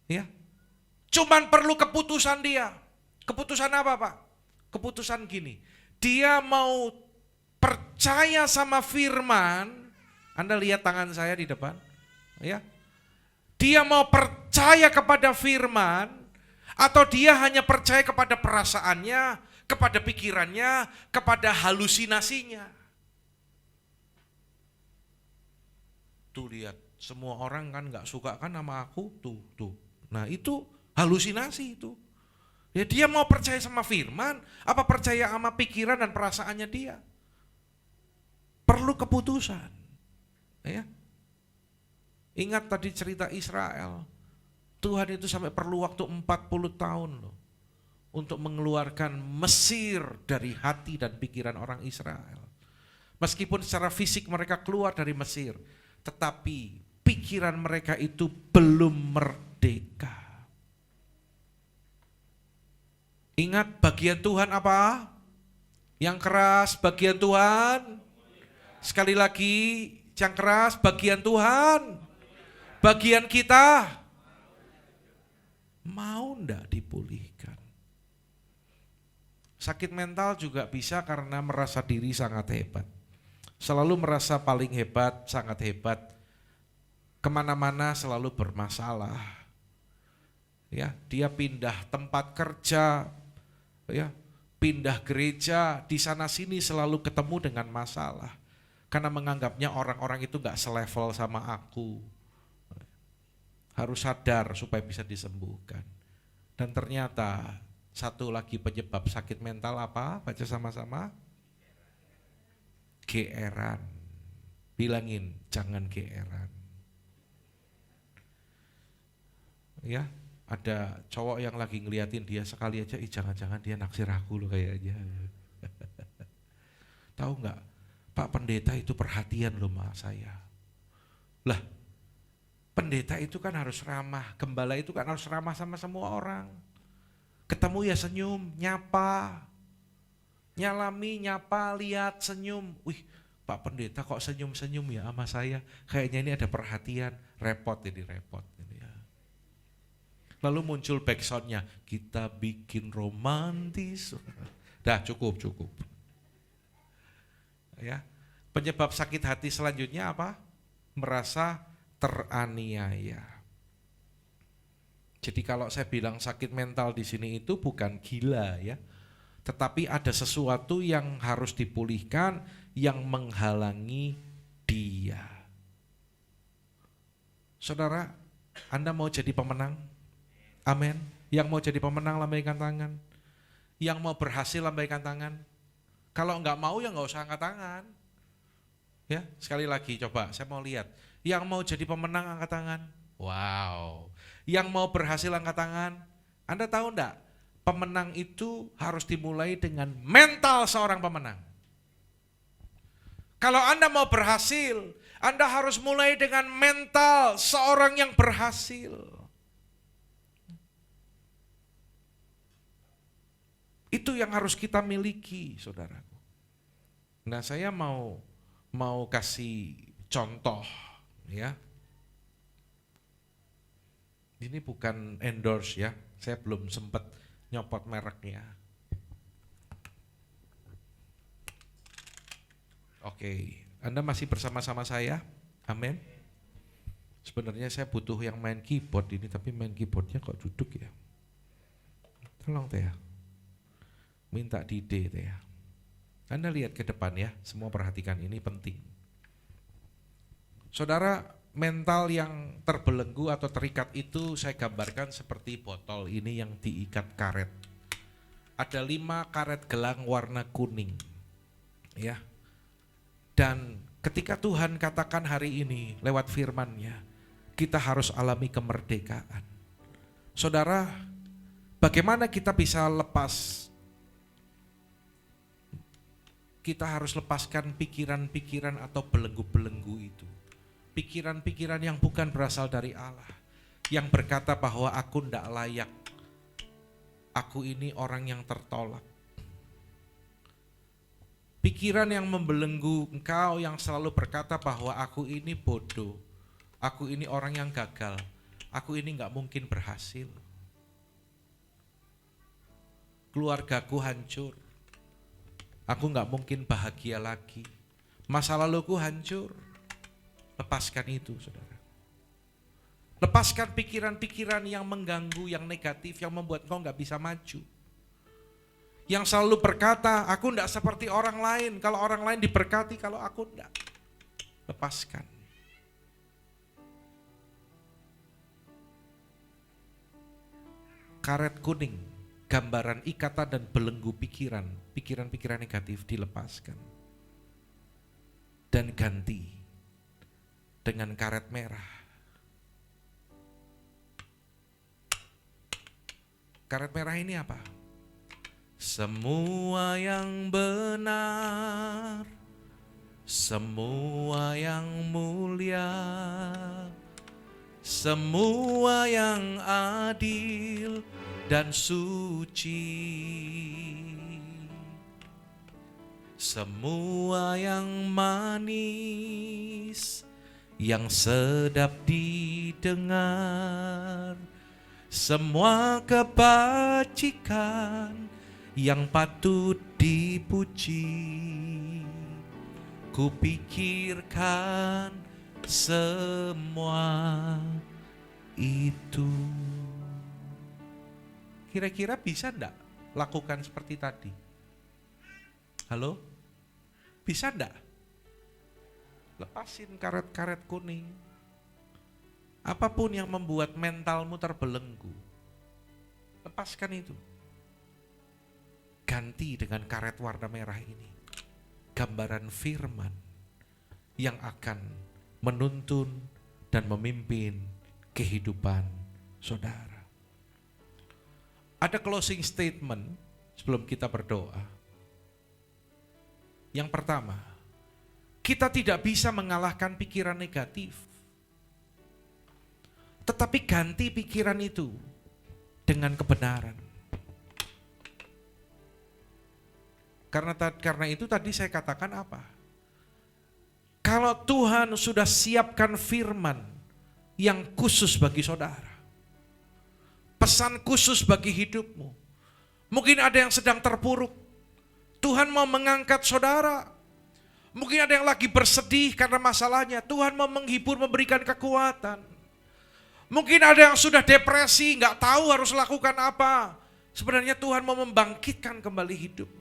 ya, cuman perlu keputusan dia. Keputusan apa, Pak? Keputusan gini, dia mau percaya sama firman. Anda lihat tangan saya di depan, ya. Dia mau percaya kepada firman, atau dia hanya percaya kepada perasaannya, kepada pikirannya, kepada halusinasinya. Tuh lihat, semua orang kan gak suka kan sama aku, tuh. Nah itu halusinasi itu. Ya dia mau percaya sama firman, apa percaya sama pikiran dan perasaannya dia? Perlu keputusan. Ya. Ingat tadi cerita Israel, Tuhan itu sampai perlu waktu 40 tahun loh untuk mengeluarkan Mesir dari hati dan pikiran orang Israel. Meskipun secara fisik mereka keluar dari Mesir, tetapi pikiran mereka itu belum merdeka. Ingat bagian Tuhan apa? Yang keras bagian Tuhan. Sekali lagi, yang keras bagian Tuhan. Bagian kita mau ndak dipulihkan. Sakit mental juga bisa karena merasa diri sangat hebat. Selalu merasa paling hebat, sangat hebat. Kemana-mana selalu bermasalah. Ya, dia pindah tempat kerja, ya, pindah gereja, di sana sini selalu ketemu dengan masalah. Karena menganggapnya orang-orang itu gak selevel sama aku. Harus sadar supaya bisa disembuhkan. Dan ternyata satu lagi penyebab sakit mental apa? Baca sama-sama. Geeran. Bilangin, jangan geeran. Ya, ada cowok yang lagi ngeliatin dia sekali aja, jangan-jangan dia naksir aku loh kayaknya. Tahu nggak, Pak Pendeta itu perhatian loh sama saya. Lah, pendeta itu kan harus ramah, gembala itu kan harus ramah sama semua orang. Ketemu ya senyum, nyapa, nyalami, nyapa, lihat, senyum. Wih, Pak Pendeta kok senyum-senyum ya sama saya. Kayaknya ini ada perhatian, repot ini repot. Lalu muncul backsoundnya, kita bikin romantis. Dah cukup. Ya, penyebab sakit hati selanjutnya apa? Merasa teraniaya. Jadi kalau saya bilang sakit mental di sini itu bukan gila ya, tetapi ada sesuatu yang harus dipulihkan yang menghalangi dia. Saudara, Anda mau jadi pemenang? Amin. Yang mau jadi pemenang lambaikan tangan. Yang mau berhasil lambaikan tangan. Kalau enggak mau ya enggak usah angkat tangan. Ya, sekali lagi coba saya mau lihat. Yang mau jadi pemenang angkat tangan. Wow. Yang mau berhasil angkat tangan. Anda tahu enggak? Pemenang itu harus dimulai dengan mental seorang pemenang. Kalau Anda mau berhasil, Anda harus mulai dengan mental seorang yang berhasil. Itu yang harus kita miliki, saudaraku. Nah, saya mau kasih contoh, ya. Ini bukan endorse ya, saya belum sempat nyopot mereknya. Oke, Anda masih bersama-sama saya? Amin. Sebenarnya saya butuh yang main keyboard ini, tapi main keyboardnya kok duduk ya. Tolong teh ya. Minta di D teh ya. Anda lihat ke depan ya, semua perhatikan ini penting. Saudara, mental yang terbelenggu atau terikat itu saya gambarkan seperti botol ini yang diikat karet. Ada 5 karet gelang warna kuning. Ya. Dan ketika Tuhan katakan hari ini lewat firman-Nya, kita harus alami kemerdekaan. Saudara, bagaimana kita bisa lepas? Kita harus lepaskan pikiran-pikiran atau belenggu-belenggu itu. Pikiran-pikiran yang bukan berasal dari Allah. Yang berkata bahwa aku tidak layak. Aku ini orang yang tertolak. Pikiran yang membelenggu engkau yang selalu berkata bahwa aku ini bodoh, aku ini orang yang gagal, aku ini gak mungkin berhasil. Keluargaku hancur, aku gak mungkin bahagia lagi. Masa laluku hancur. Lepaskan itu, saudara. Lepaskan pikiran-pikiran yang mengganggu, yang negatif, yang membuat engkau gak bisa maju. Yang selalu berkata, aku tidak seperti orang lain. Kalau orang lain diberkati, kalau aku tidak. Lepaskan. Karet kuning, gambaran ikatan dan belenggu pikiran. Pikiran-pikiran negatif dilepaskan. Dan ganti dengan karet merah. Karet merah ini apa? Semua yang benar, semua yang mulia, semua yang adil dan suci, semua yang manis, yang sedap didengar, semua kebajikan yang patut dipuji, kupikirkan semua itu. Kira-kira bisa enggak lakukan seperti tadi? Halo? Bisa enggak? Lepasin karet-karet kuning. Apapun yang membuat mentalmu terbelenggu, lepaskan itu. Ganti dengan karet warna merah ini. Gambaran firman yang akan menuntun dan memimpin kehidupan saudara. Ada closing statement sebelum kita berdoa. Yang pertama, kita tidak bisa mengalahkan pikiran negatif. Tetapi ganti pikiran itu dengan kebenaran. Karena itu tadi saya katakan apa? Kalau Tuhan sudah siapkan firman yang khusus bagi saudara, pesan khusus bagi hidupmu, mungkin ada yang sedang terpuruk, Tuhan mau mengangkat saudara. Mungkin ada yang lagi bersedih karena masalahnya, Tuhan mau menghibur, memberikan kekuatan. Mungkin ada yang sudah depresi, gak tahu harus lakukan apa. Sebenarnya Tuhan mau membangkitkan kembali hidupmu.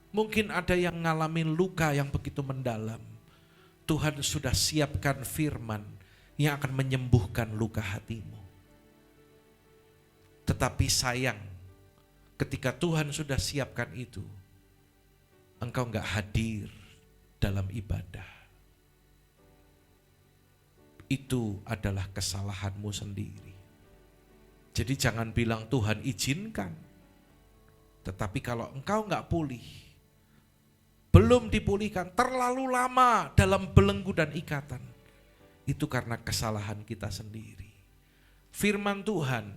Mungkin ada yang ngalamin luka yang begitu mendalam. Tuhan sudah siapkan firman yang akan menyembuhkan luka hatimu. Tetapi sayang, ketika Tuhan sudah siapkan itu, engkau gak hadir dalam ibadah. Itu adalah kesalahanmu sendiri. Jadi jangan bilang Tuhan izinkan. Tetapi kalau engkau gak pulih, belum dipulihkan, terlalu lama dalam belenggu dan ikatan, itu karena kesalahan kita sendiri. Firman Tuhan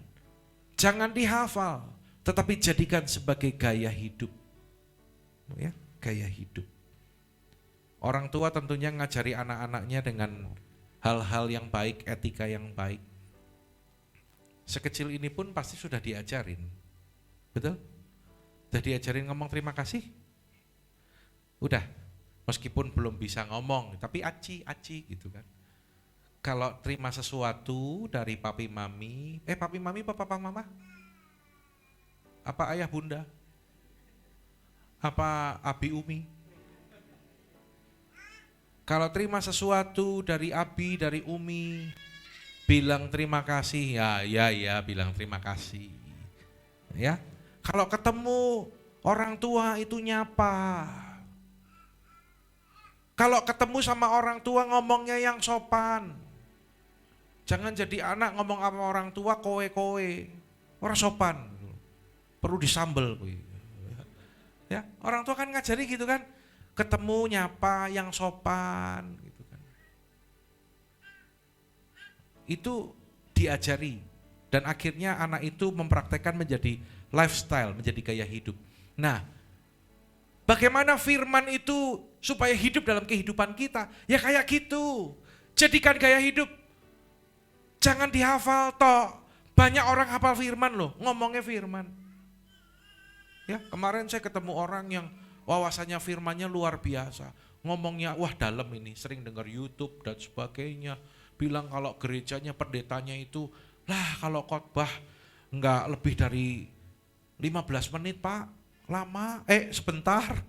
jangan dihafal, tetapi jadikan sebagai gaya hidup. Ya, gaya hidup. Orang tua tentunya ngajari anak-anaknya dengan hal-hal yang baik, etika yang baik. Sekecil ini pun pasti sudah diajarin. Betul? Sudah diajarin ngomong terima kasih? Udah, meskipun belum bisa ngomong, tapi aci gitu kan. Kalau terima sesuatu dari papi mami apa papa mama? Apa ayah bunda? Apa abi umi? Kalau terima sesuatu dari abi, dari umi, bilang terima kasih, ya bilang terima kasih. Ya, kalau ketemu orang tua itu nyapa. Kalau ketemu sama orang tua ngomongnya yang sopan. Jangan jadi anak ngomong sama orang tua kowe-kowe. Orang sopan. Perlu disambel. Ya, orang tua kan ngajari gitu kan. Ketemu nyapa yang sopan gitu kan. Itu diajari dan akhirnya anak itu mempraktekkan menjadi lifestyle, menjadi gaya hidup. Nah, bagaimana firman itu supaya hidup dalam kehidupan kita? Ya kayak gitu. Jadikan gaya hidup. Jangan dihafal toh. Banyak orang hafal firman loh, ngomongnya firman. Ya, kemarin saya ketemu orang yang wawasannya firmannya luar biasa. Ngomongnya wah dalam ini, sering dengar YouTube dan sebagainya. Bilang kalau gerejanya pendetanya itu, lah kalau khotbah enggak lebih dari 15 menit Pak, lama, sebentar.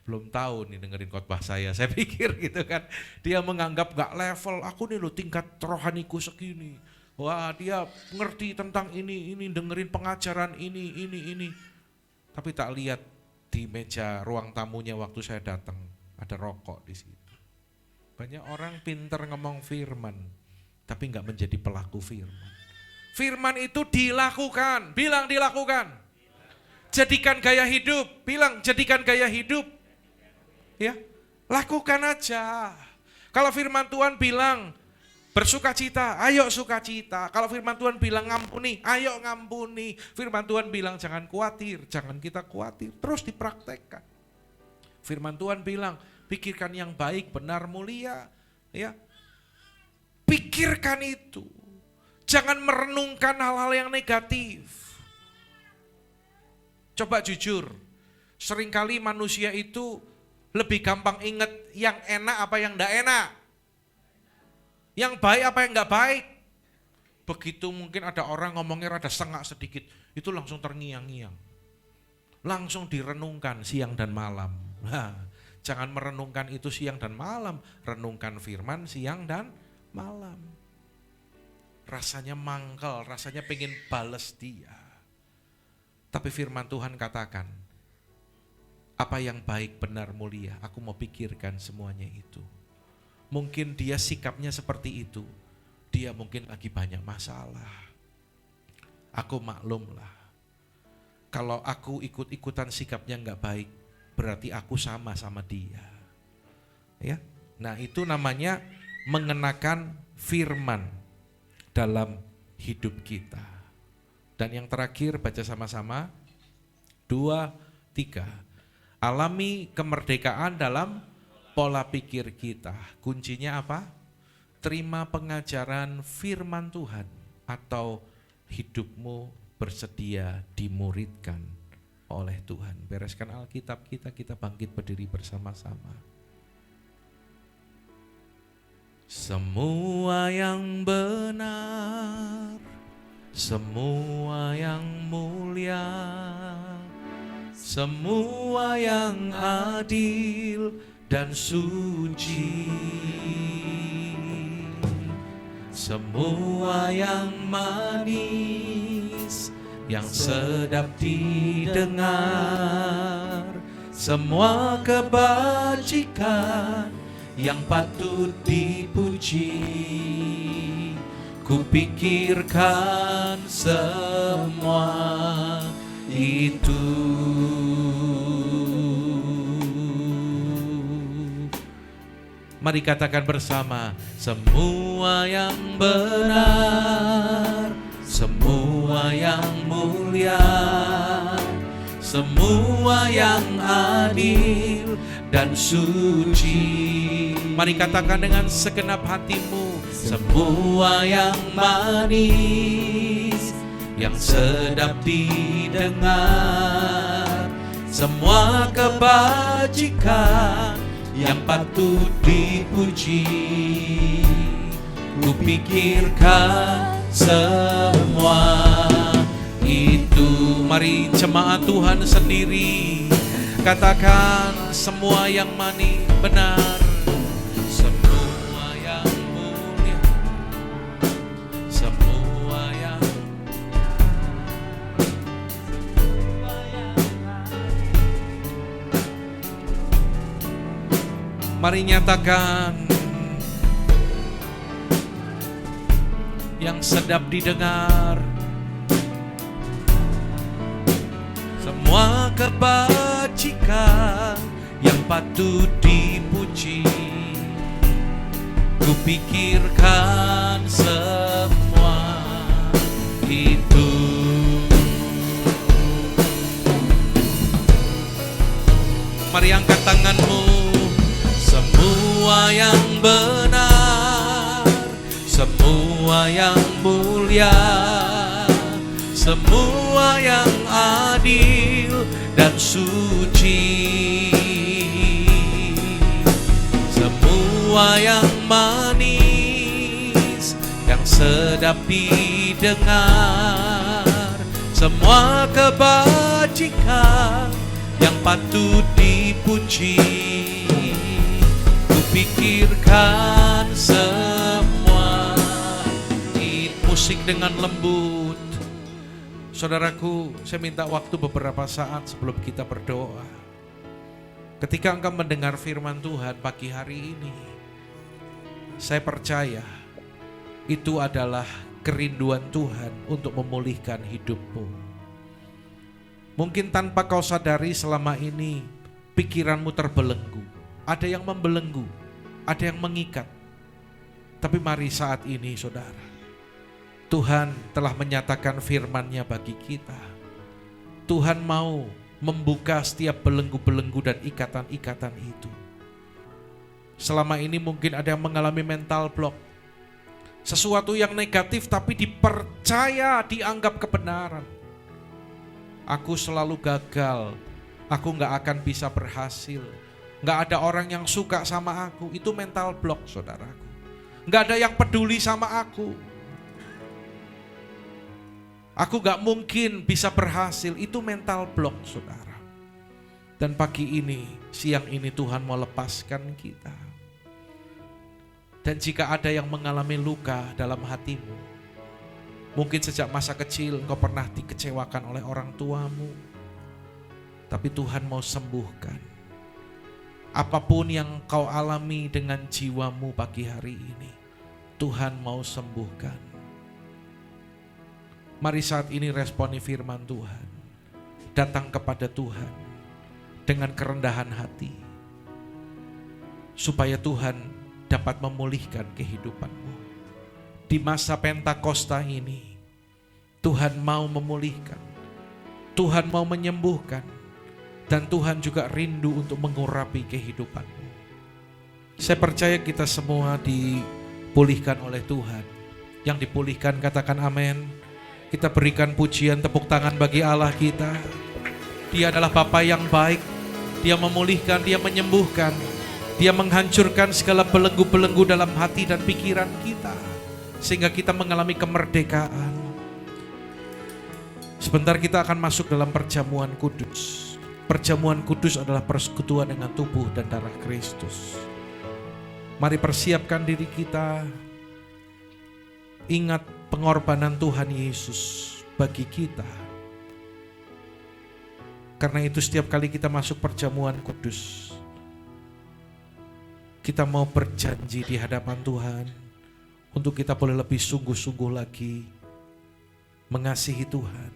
Belum tahu nih dengerin khotbah saya pikir gitu kan. Dia menganggap enggak level, aku nih loh tingkat rohaniku segini. Wah dia ngerti tentang ini, dengerin pengajaran ini. Tapi tak lihat di meja ruang tamunya waktu saya datang, ada rokok di situ. Banyak orang pinter ngomong firman, tapi enggak menjadi pelaku firman. Firman itu dilakukan, bilang dilakukan. Jadikan gaya hidup, bilang jadikan gaya hidup. Ya, lakukan aja. Kalau firman Tuhan bilang bersukacita, ayo sukacita. Kalau firman Tuhan bilang ngampuni, ayo ngampuni. Firman Tuhan bilang jangan khawatir, jangan kita khawatir. Terus dipraktekkan. Firman Tuhan bilang pikirkan yang baik, benar, mulia. Ya, pikirkan itu. Jangan merenungkan hal-hal yang negatif. Coba jujur, seringkali manusia itu lebih gampang ingat yang enak apa yang enggak enak. Yang baik apa yang enggak baik. Begitu mungkin ada orang ngomongnya rada sengak sedikit, itu langsung terngiang-ngiang. Langsung direnungkan siang dan malam. Nah, jangan merenungkan itu siang dan malam, renungkan firman siang dan malam. Rasanya mangkel, rasanya pengen bales dia. Tapi firman Tuhan katakan, apa yang baik, benar, mulia, aku mau pikirkan semuanya itu. Mungkin dia sikapnya seperti itu, dia mungkin lagi banyak masalah. Aku maklumlah, kalau aku ikut-ikutan sikapnya enggak baik, berarti aku sama dia. Ya, nah itu namanya mengenakan firman dalam hidup kita. Dan yang terakhir baca sama-sama 2, 3. Alami kemerdekaan dalam pola pikir kita. Kuncinya apa? Terima pengajaran firman Tuhan atau hidupmu bersedia dimuridkan oleh Tuhan. Bereskan Alkitab kita bangkit berdiri bersama-sama. Semua yang benar, semua yang mulia, semua yang adil dan suci, semua yang manis, yang sedap didengar, semua kebajikan yang patut dipuji, kupikirkan semua itu. Mari katakan bersama, semua yang benar, semua yang mulia, semua yang adil dan suci. Mari katakan dengan segenap hatimu, semua yang manis, yang sedap didengar, semua kebajikan yang patut dipuji, kupikirkan semua itu. Mari jemaat Tuhan sendiri katakan, semua yang manis, benar, semua yang mulia, semua yang mari nyatakan yang sedap didengar, semua kebajikan yang patut dipuji, kupikirkan semua itu. Mari angkat tanganmu. Semua yang benar, semua yang mulia, semua yang adil dan suci, semua yang manis, yang sedap didengar, semua kebajikan yang patut dipuji. Kupikirkan semua. Musik dengan lembut. Saudaraku, saya minta waktu beberapa saat sebelum kita berdoa. Ketika engkau mendengar firman Tuhan pagi hari ini, saya percaya itu adalah kerinduan Tuhan untuk memulihkan hidupmu. Mungkin tanpa kau sadari selama ini pikiranmu terbelenggu. Ada yang membelenggu, ada yang mengikat. Tapi mari saat ini saudara, Tuhan telah menyatakan firman-Nya bagi kita. Tuhan mau membuka setiap belenggu-belenggu dan ikatan-ikatan itu. Selama ini mungkin ada yang mengalami mental block. Sesuatu yang negatif tapi dipercaya, dianggap kebenaran. Aku selalu gagal, aku gak akan bisa berhasil. Gak ada orang yang suka sama aku, itu mental block saudaraku. Gak ada yang peduli sama aku. Aku gak mungkin bisa berhasil, itu mental block saudara. Dan pagi ini, siang ini Tuhan mau lepaskan kita. Dan jika ada yang mengalami luka dalam hatimu, mungkin sejak masa kecil engkau pernah dikecewakan oleh orang tuamu, tapi Tuhan mau sembuhkan. Apapun yang kau alami dengan jiwamu pagi hari ini, Tuhan mau sembuhkan. Mari saat ini responi firman Tuhan. Datang kepada Tuhan dengan kerendahan hati, supaya Tuhan dapat memulihkan kehidupanmu. Di masa Pentakosta ini, Tuhan mau memulihkan, Tuhan mau menyembuhkan, dan Tuhan juga rindu untuk mengurapi kehidupanmu. Saya percaya kita semua dipulihkan oleh Tuhan. Yang dipulihkan katakan amin. Kita berikan pujian, tepuk tangan bagi Allah kita. Dia adalah Bapa yang baik. Dia memulihkan, Dia menyembuhkan. Dia menghancurkan segala belenggu-belenggu dalam hati dan pikiran kita, sehingga kita mengalami kemerdekaan. Sebentar kita akan masuk dalam perjamuan kudus. Perjamuan kudus adalah persekutuan dengan tubuh dan darah Kristus. Mari persiapkan diri kita. Ingat pengorbanan Tuhan Yesus bagi kita. Karena itu setiap kali kita masuk perjamuan kudus, kita mau berjanji di hadapan Tuhan untuk kita boleh lebih sungguh-sungguh lagi mengasihi Tuhan.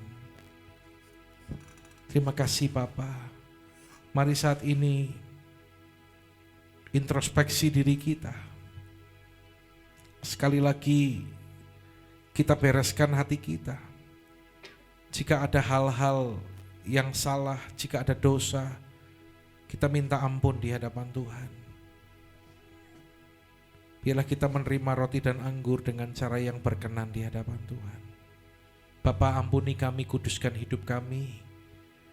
Terima kasih Bapa. Mari saat ini introspeksi diri kita. Sekali lagi kita bereskan hati kita. Jika ada hal-hal yang salah, jika ada dosa, kita minta ampun di hadapan Tuhan. Biarlah kita menerima roti dan anggur dengan cara yang berkenan di hadapan Tuhan. Bapa, ampuni kami, kuduskan hidup kami.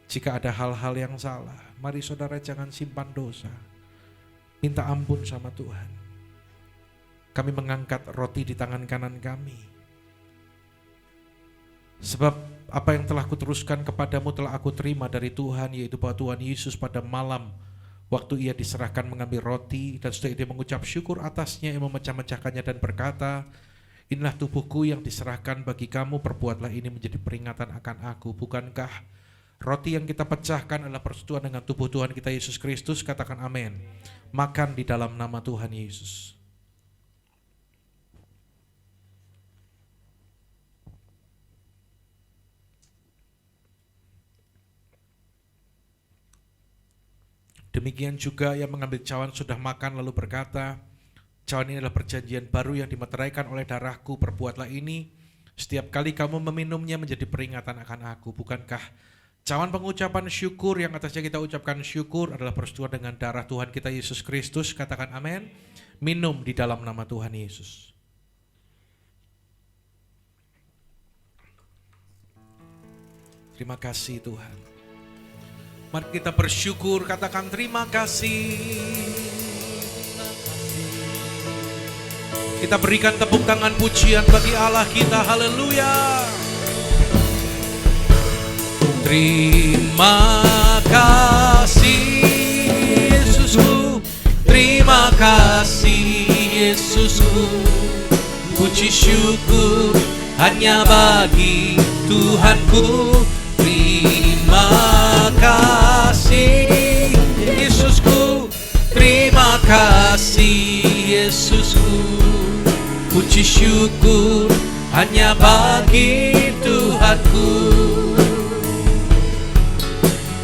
Jika ada hal-hal yang salah, mari saudara jangan simpan dosa. Minta ampun sama Tuhan. Kami mengangkat roti di tangan kanan kami. Sebab apa yang telah kuteruskan kepadamu telah aku terima dari Tuhan, yaitu bahwa Tuhan Yesus pada malam waktu Ia diserahkan mengambil roti dan setelah Dia mengucap syukur atasnya, Ia memecah-mecahkannya dan berkata, inilah tubuhku yang diserahkan bagi kamu, perbuatlah ini menjadi peringatan akan aku. Bukankah roti yang kita pecahkan adalah persekutuan dengan tubuh Tuhan kita Yesus Kristus? Katakan amin. Makan di dalam nama Tuhan Yesus. Demikian juga yang mengambil cawan sudah makan lalu berkata, cawan ini adalah perjanjian baru yang dimeteraikan oleh darahku, perbuatlah ini setiap kali kamu meminumnya menjadi peringatan akan aku. Bukankah Cawan pengucapan syukur yang atasnya kita ucapkan syukur adalah persetujuan dengan darah Tuhan kita Yesus Kristus. Katakan amin. Minum di dalam nama Tuhan Yesus. Terima kasih Tuhan. Mari kita bersyukur, katakan terima kasih. Kita berikan tepuk tangan pujian bagi Allah kita, haleluya. Terima kasih Yesusku, terima kasih Yesusku. Puji syukur hanya bagi Tuhanku. Terima kasih Yesusku, terima kasih Yesusku. Puji syukur hanya bagi Tuhanku.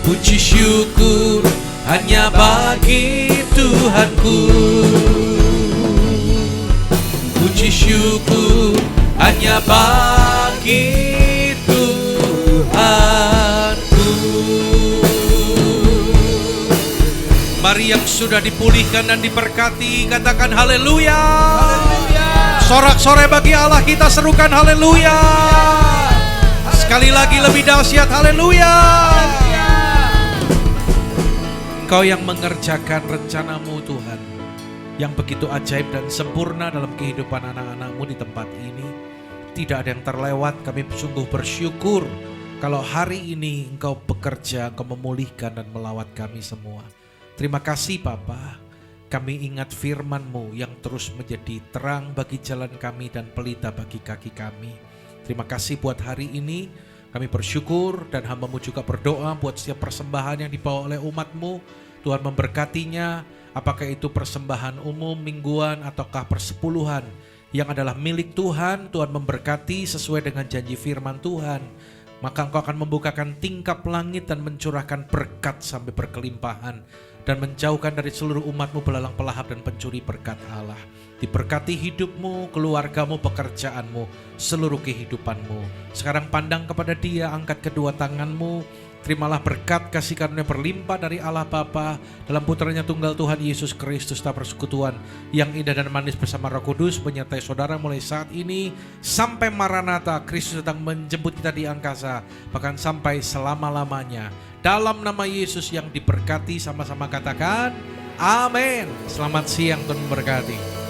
Puji syukur hanya bagi Tuhanku. Puji syukur hanya bagi Tuhanku. Mari yang sudah dipulihkan dan diberkati, katakan haleluya. Sorak-sorai bagi Allah kita, serukan haleluya. Sekali lagi lebih dahsyat, haleluya. Engkau yang mengerjakan rencanamu Tuhan, yang begitu ajaib dan sempurna dalam kehidupan anak-anakmu di tempat ini. Tidak ada yang terlewat, kami sungguh bersyukur kalau hari ini Engkau bekerja, Engkau memulihkan dan melawat kami semua. Terima kasih Bapa, kami ingat firman-Mu yang terus menjadi terang bagi jalan kami dan pelita bagi kaki kami. Terima kasih buat hari ini. Kami bersyukur dan hamba-Mu juga berdoa buat setiap persembahan yang dibawa oleh umat-Mu. Tuhan memberkatinya, apakah itu persembahan umum, mingguan, ataukah persepuluhan yang adalah milik Tuhan. Tuhan memberkati sesuai dengan janji firman Tuhan. Maka Engkau akan membukakan tingkap langit dan mencurahkan berkat sampai berkelimpahan. Dan menjauhkan dari seluruh umat-Mu belalang pelahap dan pencuri berkat Allah. Diberkati hidupmu, keluargamu, pekerjaanmu, seluruh kehidupanmu. Sekarang pandang kepada Dia, angkat kedua tanganmu. Terimalah berkat kasih karunia berlimpah dari Allah Bapa dalam putranya tunggal Tuhan Yesus Kristus, tak persekutuan yang indah dan manis bersama Roh Kudus menyertai saudara mulai saat ini sampai Maranatha. Kristus datang menjemput kita di angkasa, bahkan sampai selama-lamanya. Dalam nama Yesus yang diberkati, sama-sama katakan amin. Selamat siang, Tuhan memberkati.